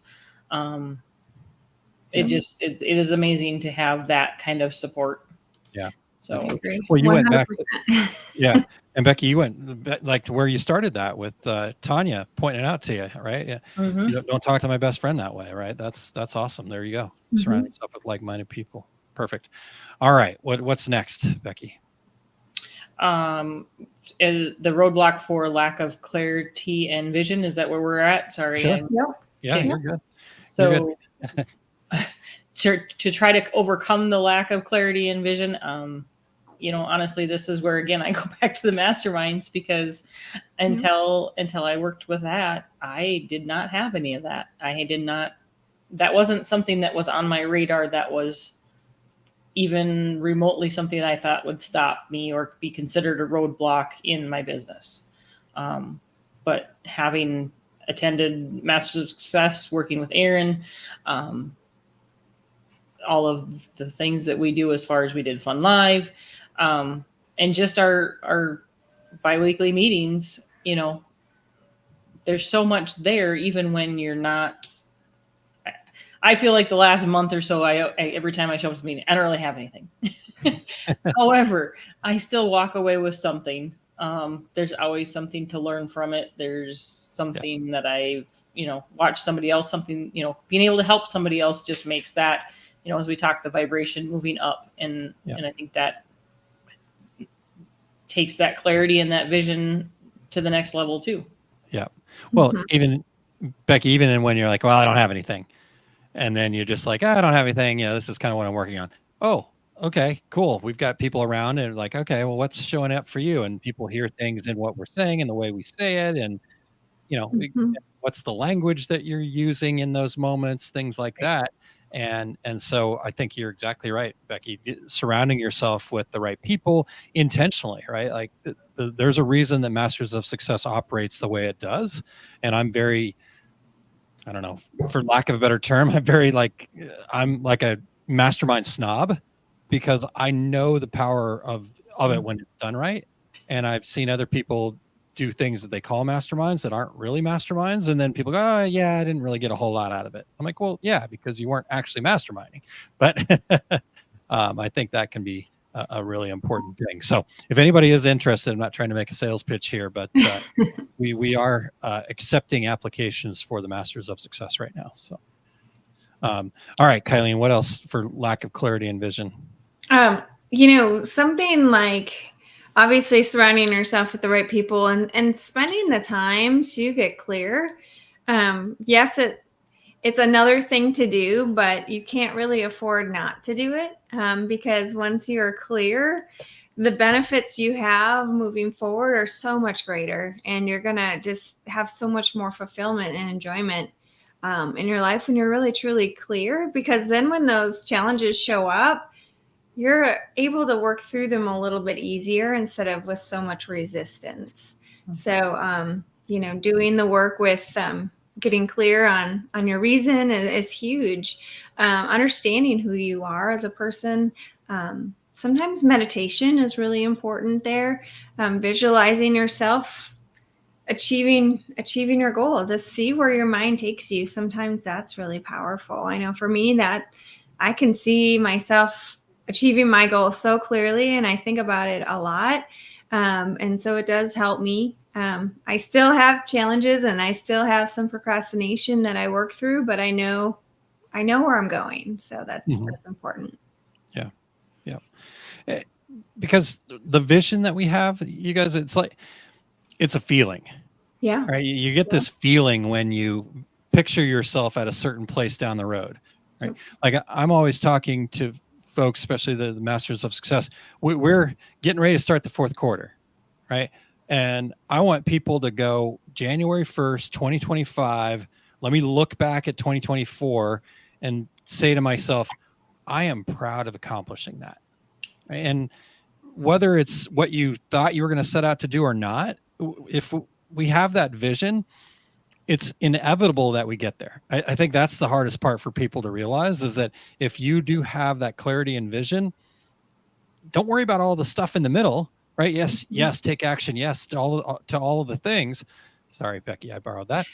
It is amazing to have that kind of support. Yeah. So, well, you 100%. Went back. And Becky, you went like to where you started that with Tanya pointing it out to you, right? Yeah. Don't talk to my best friend that way, right? That's awesome. There you go. Surround yourself with like-minded people. Perfect. All right. What's next, Becky? The roadblock for lack of clarity and vision. Is that where we're at? Sorry. Sure. Yeah, okay. You're good. So to try to overcome the lack of clarity and vision. Honestly, this is where, again, I go back to the masterminds, because until I worked with that, I did not have any of that. That wasn't something that was on my radar that was even remotely something that I thought would stop me or be considered a roadblock in my business. But having attended Masters of Success, working with Aaron, all of the things that we do as far as we did Fun Live, and just our biweekly meetings, there's so much there, even when you're not. I feel like the last month or so, every time I show up to the meeting, I don't really have anything. However, I still walk away with something. There's always something to learn from it. There's something that I've, watched somebody else, something, being able to help somebody else just makes that, as we talk, the vibration moving up. And I think that takes that clarity and that vision to the next level too. Yeah. Well, even Becky, when you're like, well, I don't have anything. And then you're just like, I don't have anything. This is kind of what I'm working on. Oh, okay, cool. We've got people around and like, okay, well, what's showing up for you? And people hear things in what we're saying and the way we say it. And, what's the language that you're using in those moments, things like that. And so I think you're exactly right, Becky, surrounding yourself with the right people intentionally, right? Like there's a reason that Masters of Success operates the way it does. And I'm very, I don't know, for lack of a better term, I'm like a mastermind snob, because I know the power of it when it's done right. And I've seen other people do things that they call masterminds that aren't really masterminds. And then people go, oh yeah, I didn't really get a whole lot out of it. I'm like, well, yeah, because you weren't actually masterminding. But I think that can be a really important thing. So if anybody is interested, I'm not trying to make a sales pitch here, but we are accepting applications for the Masters of Success right now. So, all right, Kylene, what else for lack of clarity and vision? Something like obviously surrounding yourself with the right people and spending the time to get clear. Yes, it's another thing to do, but you can't really afford not to do it, because once you're clear, the benefits you have moving forward are so much greater, and you're going to just have so much more fulfillment and enjoyment in your life when you're really, truly clear, because then when those challenges show up, you're able to work through them a little bit easier instead of with so much resistance. So, doing the work with getting clear on your reason is huge. Understanding who you are as a person. Sometimes meditation is really important there. Visualizing yourself achieving your goal, to see where your mind takes you. Sometimes that's really powerful. I know for me that I can see myself achieving my goal so clearly, and I think about it a lot. And so it does help me. I still have challenges and I still have some procrastination that I work through, but I know where I'm going. So that's important. Yeah. Yeah. Because the vision that we have, you guys, it's a feeling. Yeah. Right. You get this feeling when you picture yourself at a certain place down the road. Right. Like I'm always talking to folks, especially the Masters of Success. We're getting ready to start the fourth quarter. Right. And I want people to go January 1st, 2025. Let me look back at 2024 and say to myself, I am proud of accomplishing that. Right? And whether it's what you thought you were going to set out to do or not, if we have that vision, it's inevitable that we get there. I think that's the hardest part for people to realize, is that if you do have that clarity and vision, don't worry about all the stuff in the middle, right? Yes, take action. Yes, to all of the things. Sorry, Becky, I borrowed that.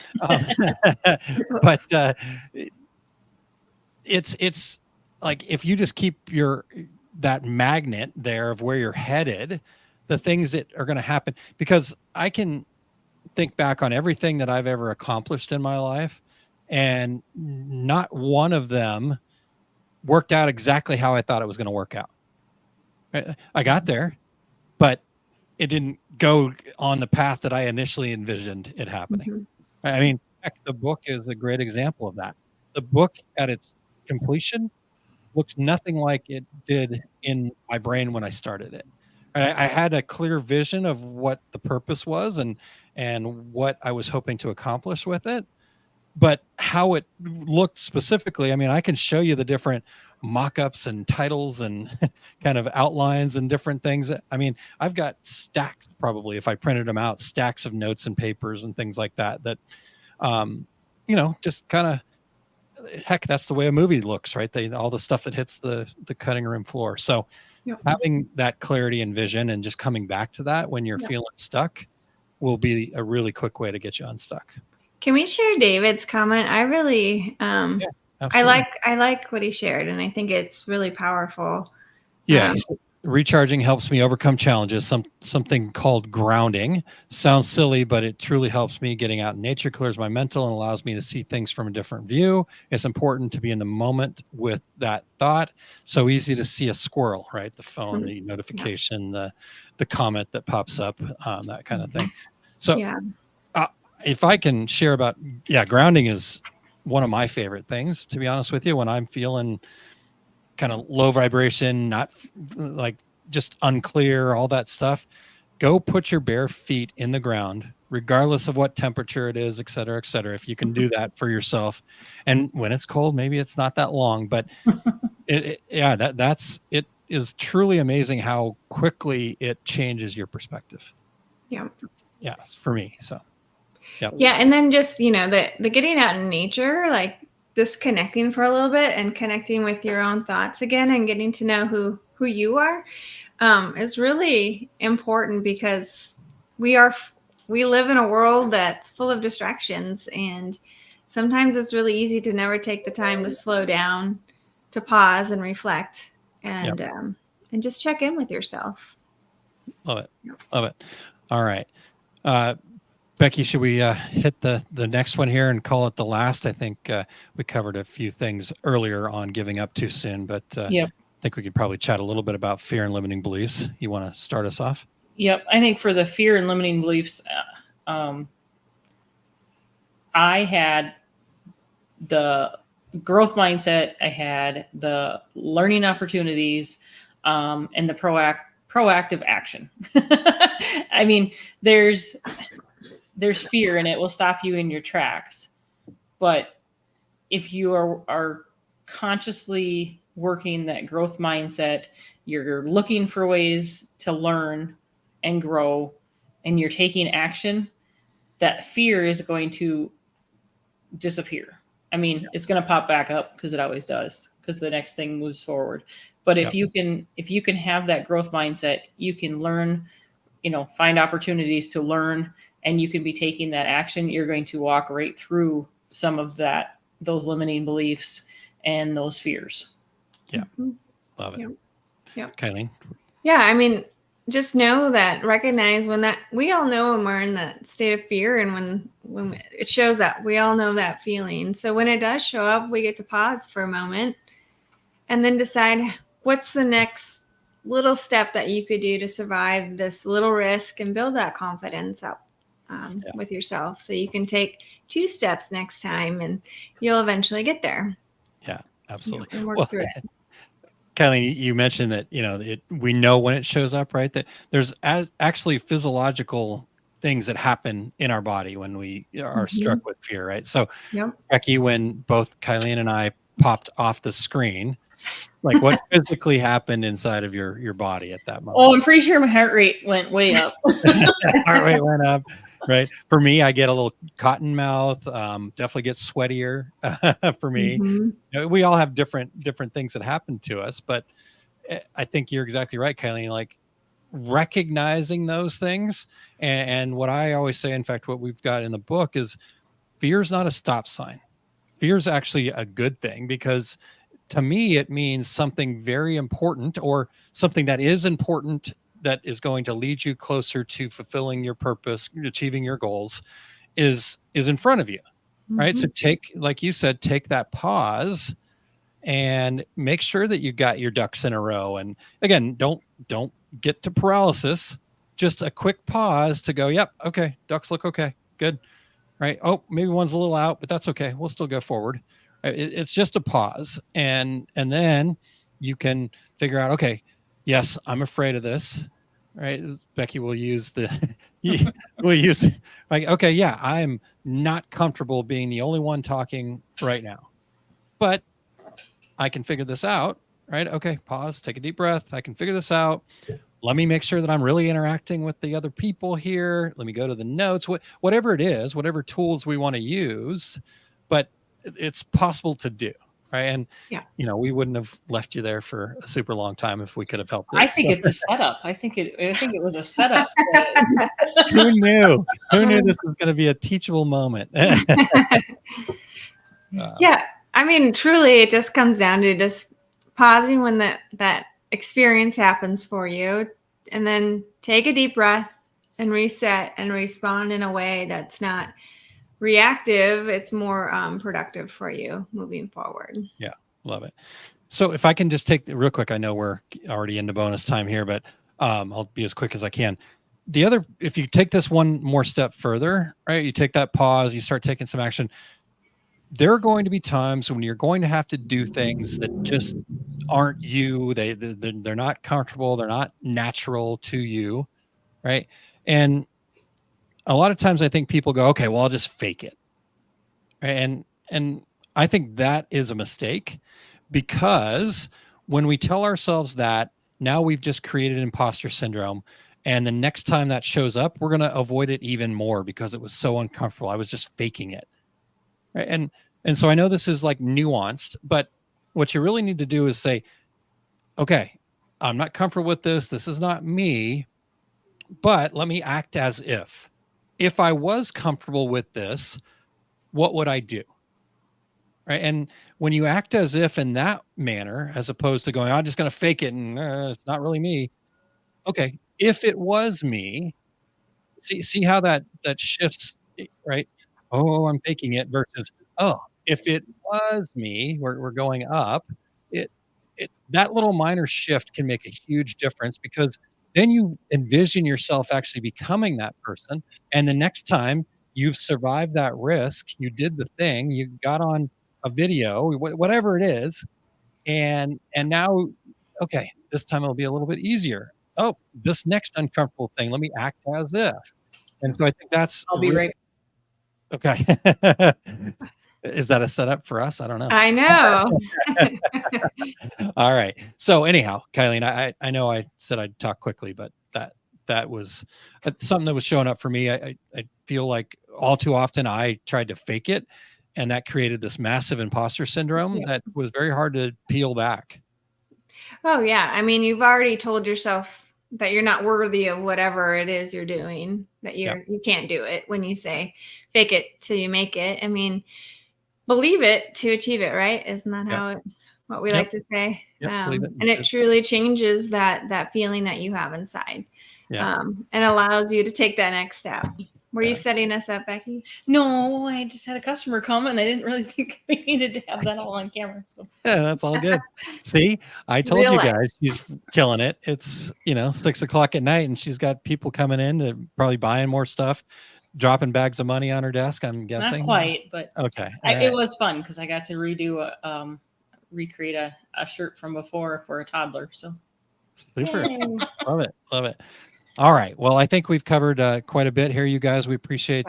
But it's like, if you just keep that magnet there of where you're headed, the things that are going to happen, because I can think back on everything that I've ever accomplished in my life, and not one of them worked out exactly how I thought it was going to work out. I got there, but it didn't go on the path that I initially envisioned it happening. I mean, heck, the book is a great example of that. The book at its completion looks nothing like it did in my brain when I started it. I had a clear vision of what the purpose was and what I was hoping to accomplish with it. But how it looked specifically, I mean, I can show you the different mock-ups and titles and kind of outlines and different things. I mean, I've got stacks, probably, if I printed them out, stacks of notes and papers and things like that, just kind of, heck, that's the way a movie looks, right? All the stuff that hits the cutting room floor. So having that clarity and vision and just coming back to that when you're feeling stuck will be a really quick way to get you unstuck. Can we share David's comment? I really, I like what he shared, and I think it's really powerful. Yeah. Recharging helps me overcome challenges. Something called grounding. Sounds silly, but it truly helps me. Getting out in nature clears my mental and allows me to see things from a different view. It's important to be in the moment with that thought. So easy to see a squirrel, right? The phone, the notification, the comment that pops up, that kind of thing. So if I can share about, grounding is one of my favorite things, to be honest with you, when I'm feeling kind of low vibration, not like just unclear, all that stuff. Go put your bare feet in the ground, regardless of what temperature it is, et cetera, et cetera. If you can do that for yourself. And when it's cold, maybe it's not that long, but it is truly amazing how quickly it changes your perspective. Yeah. Yeah. For me. So, yeah. And then just, the getting out in nature, like disconnecting for a little bit and connecting with your own thoughts again and getting to know who you are, is really important, because we live in a world that's full of distractions, and sometimes it's really easy to never take the time to slow down, to pause and reflect, and just check in with yourself. Love it. Love it. All right. Becky, should we hit the next one here and call it the last? I think we covered a few things earlier on giving up too soon, but I think we could probably chat a little bit about fear and limiting beliefs. You want to start us off? Yep. I think for the fear and limiting beliefs, I had the growth mindset, I had the learning opportunities, and the proactive action. I mean, there's fear and it will stop you in your tracks. But if you are consciously working that growth mindset, you're looking for ways to learn and grow, and you're taking action, that fear is going to disappear. I mean, it's going to pop back up, because it always does, because the next thing moves forward. But if you can have that growth mindset, you can learn, find opportunities to learn, and you can be taking that action. You're going to walk right through some of those limiting beliefs and those fears. Yeah. Love it. Yeah. Kylene? Yeah. I mean, just recognize we all know when we're in that state of fear, and when it shows up, we all know that feeling. So when it does show up, we get to pause for a moment and then decide what's the next little step that you could do to survive this little risk and build that confidence up with yourself, so you can take 2 steps next time and you'll eventually get there. Yeah, absolutely. And work through it. Kylene, you mentioned that, we know when it shows up, right? That there's actually physiological things that happen in our body when we are struck with fear, right? So, Becky, when both Kylene and I popped off the screen, like what physically happened inside of your body at that moment? Oh, I'm pretty sure my heart rate went way up. Heart rate went up, right? For me, I get a little cotton mouth, definitely get sweatier for me. We all have different things that happen to us, but I think you're exactly right, Kylene, like recognizing those things. And what I always say, in fact, what we've got in the book is fear is not a stop sign. Fear is actually a good thing, because to me, it means something very important, or something that is important, that is going to lead you closer to fulfilling your purpose, achieving your goals, is in front of you, right? So like you said, take that pause and make sure that you got your ducks in a row. And again, don't get to paralysis, just a quick pause to go, yep, okay, ducks look okay, good, right? Oh, maybe one's a little out, but that's okay. We'll still go forward. It's just a pause, and then you can figure out, okay, yes, I'm afraid of this, right? Becky will use we'll use like, okay, yeah, I'm not comfortable being the only one talking right now, but I can figure this out, right? Okay, pause, take a deep breath. I can figure this out. Let me make sure that I'm really interacting with the other people here. Let me go to the notes, whatever it is, whatever tools we want to use, but it's possible to do, right? And Yeah. we wouldn't have left you there for a super long time if we could have helped it. I think it's a setup. I think it was a setup. Who knew? Who knew this was going to be a teachable moment? Yeah. I mean, truly, it just comes down to just pausing when that experience happens for you, and then take a deep breath and reset and respond in a way that's not reactive. It's more productive for you moving forward. Yeah, love it. So if I can just take real quick, I know we're already into bonus time here, but I'll be as quick as I can. If you take this one more step further, right? You take that pause, you start taking some action. There are going to be times when you're going to have to do things that just aren't you. They're not comfortable. They're not natural to you, right? And a lot of times I think people go, okay, well, I'll just fake it. Right? And I think that is a mistake, because when we tell ourselves that, now we've just created imposter syndrome. And the next time that shows up, we're going to avoid it even more because it was so uncomfortable. I was just faking it. Right? And so I know this is like nuanced, but what you really need to do is say, okay, I'm not comfortable with this. This is not me, but let me act as if I was comfortable with this, what would I do? Right. And when you act as if in that manner, as opposed to going, I'm just going to fake it and it's not really me. Okay. If it was me, see how that shifts, right? Oh, I'm faking it versus, oh, if it was me, we're going up. That little minor shift can make a huge difference, because then you envision yourself actually becoming that person. And the next time you've survived that risk, you did the thing, you got on a video, whatever it is, and now, okay, this time it'll be a little bit easier. Oh, this next uncomfortable thing, let me act as if. And so I think that's I'll be right. Okay. Is that a setup for us? I don't know. I know. All right. So anyhow, Kylene, I know I said I'd talk quickly, but that was something that was showing up for me. I feel like all too often I tried to fake it, and that created this massive imposter syndrome that was very hard to peel back. Oh yeah. I mean, you've already told yourself that you're not worthy of whatever it is you're doing, that you can't do it when you say fake it till you make it. I mean, believe it to achieve it, right? Isn't that what we like to say? And it truly changes that feeling that you have inside. And allows you to take that next step. Were you setting us up, Becky? No, I just had a customer come and I didn't really think we needed to have that all on camera. So yeah, that's all good. See, I told you guys, she's killing it. It's 6:00 at night and she's got people coming in to probably buying more stuff, dropping bags of money on her desk, I'm guessing. Not quite, but okay. It was fun because I got to recreate a shirt from before for a toddler. So super. Love it. All right. Well, I think we've covered quite a bit here, you guys. We appreciate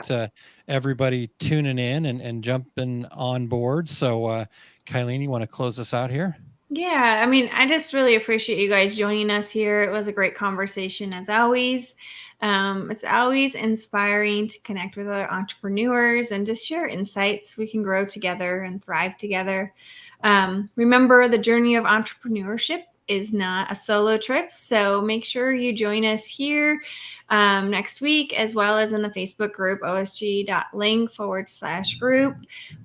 everybody tuning in and jumping on board. So, Kylene, you want to close us out here? Yeah. I mean, I just really appreciate you guys joining us here. It was a great conversation as always. It's always inspiring to connect with other entrepreneurs and just share insights. We can grow together and thrive together. Remember, the journey of entrepreneurship is not a solo trip. So make sure you join us here next week, as well as in the Facebook group, osg.link/group.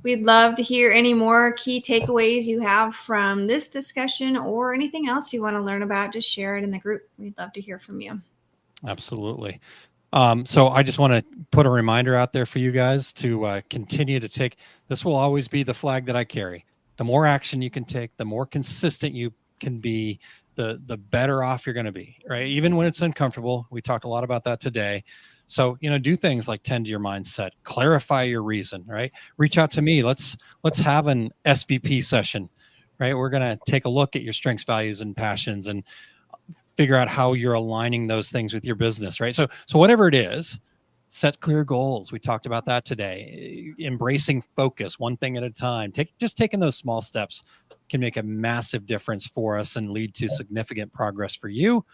We'd love to hear any more key takeaways you have from this discussion or anything else you want to learn about. Just share it in the group. We'd love to hear from you. Absolutely. So I just want to put a reminder out there for you guys to continue to take, this will always be the flag that I carry. The more action you can take, the more consistent you can be, the better off you're going to be, right? Even when it's uncomfortable. We talked a lot about that today. So, do things like tend to your mindset, clarify your reason, right? Reach out to me. Let's have an SVP session, right? We're going to take a look at your strengths, values, and passions and figure out how you're aligning those things with your business, right? So whatever it is, set clear goals. We talked about that today. Embracing focus, one thing at a time. Taking those small steps can make a massive difference for us and lead to significant progress for you.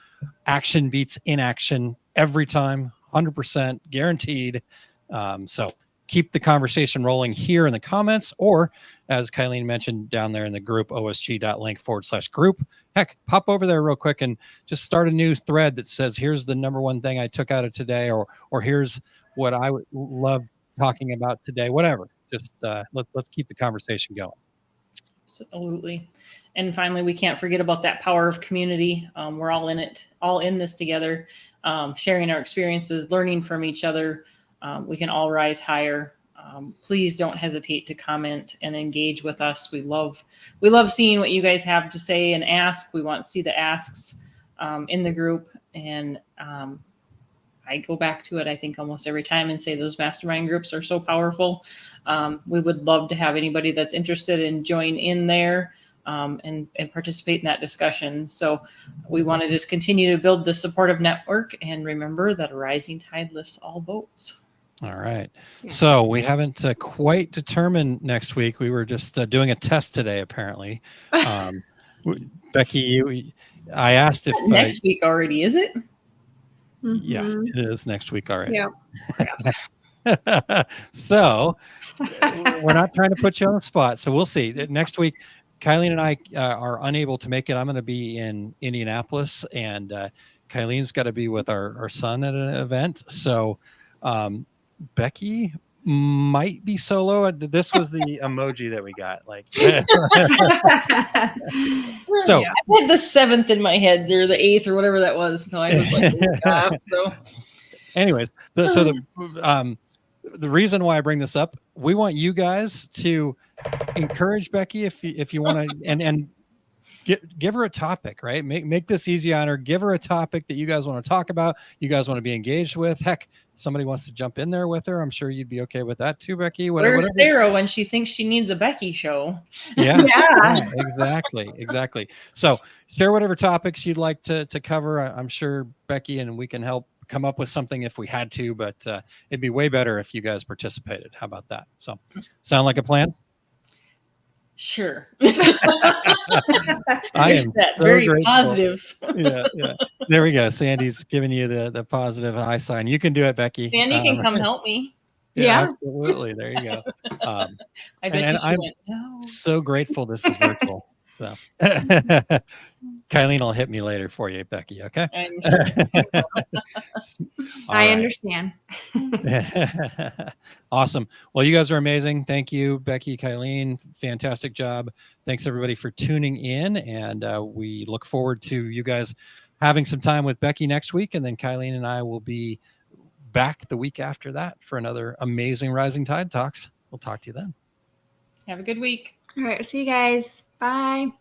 Action beats inaction every time, 100% guaranteed. So keep the conversation rolling here in the comments, or as Kylene mentioned down there in the group, osg.link/group. Heck, pop over there real quick and just start a new thread that says, here's the number one thing I took out of today, or here's what I would love talking about today, whatever. Just let's keep the conversation going. Absolutely. And finally, we can't forget about that power of community. We're all in it, all in this together, sharing our experiences, learning from each other. We can all rise higher. Please don't hesitate to comment and engage with us. We love seeing what you guys have to say and ask. We want to see the asks in the group. And I go back to it, I think, almost every time and say those mastermind groups are so powerful. We would love to have anybody that's interested in join in there and participate in that discussion. So we want to just continue to build the supportive network, and remember that a rising tide lifts all boats. All right. So we haven't quite determined next week. We were just doing a test today, apparently. Becky, I asked if next week already, is it? Yeah, it is next week already. Yeah. So we're not trying to put you on the spot. So we'll see. Next week, Kylene and I are unable to make it. I'm going to be in Indianapolis, and Kylene's got to be with our son at an event. So Becky might be solo. This was the emoji that we got. Like, so I had the 7th in my head, or the 8th, or whatever that was. So I was like, so. Anyways, the reason why I bring this up, we want you guys to encourage Becky if you want to, and give her a topic, right? Make this easy on her. Give her a topic that you guys want to talk about, you guys want to be engaged with. Heck, somebody wants to jump in there with her. I'm sure you'd be okay with that too, Becky. Where's Sarah when she thinks she needs a Becky show? Yeah, yeah, exactly. So share whatever topics you'd like to cover. I'm sure Becky and we can help come up with something if we had to, but it'd be way better if you guys participated. How about that? So sound like a plan? Sure. I am so very grateful. Positive. Yeah. There we go. Sandy's giving you the positive eye sign. You can do it, Becky. Sandy can come help me. Yeah, absolutely. There you go. I bet I'm went, no. So grateful this is virtual. So Kylene will hit me later for you, Becky. Okay. I understand. Awesome. Well, you guys are amazing. Thank you, Becky, Kylene. Fantastic job. Thanks everybody for tuning in. And we look forward to you guys having some time with Becky next week. And then Kylene and I will be back the week after that for another amazing Rising Tide Talks. We'll talk to you then. Have a good week. All right. See you guys. Bye.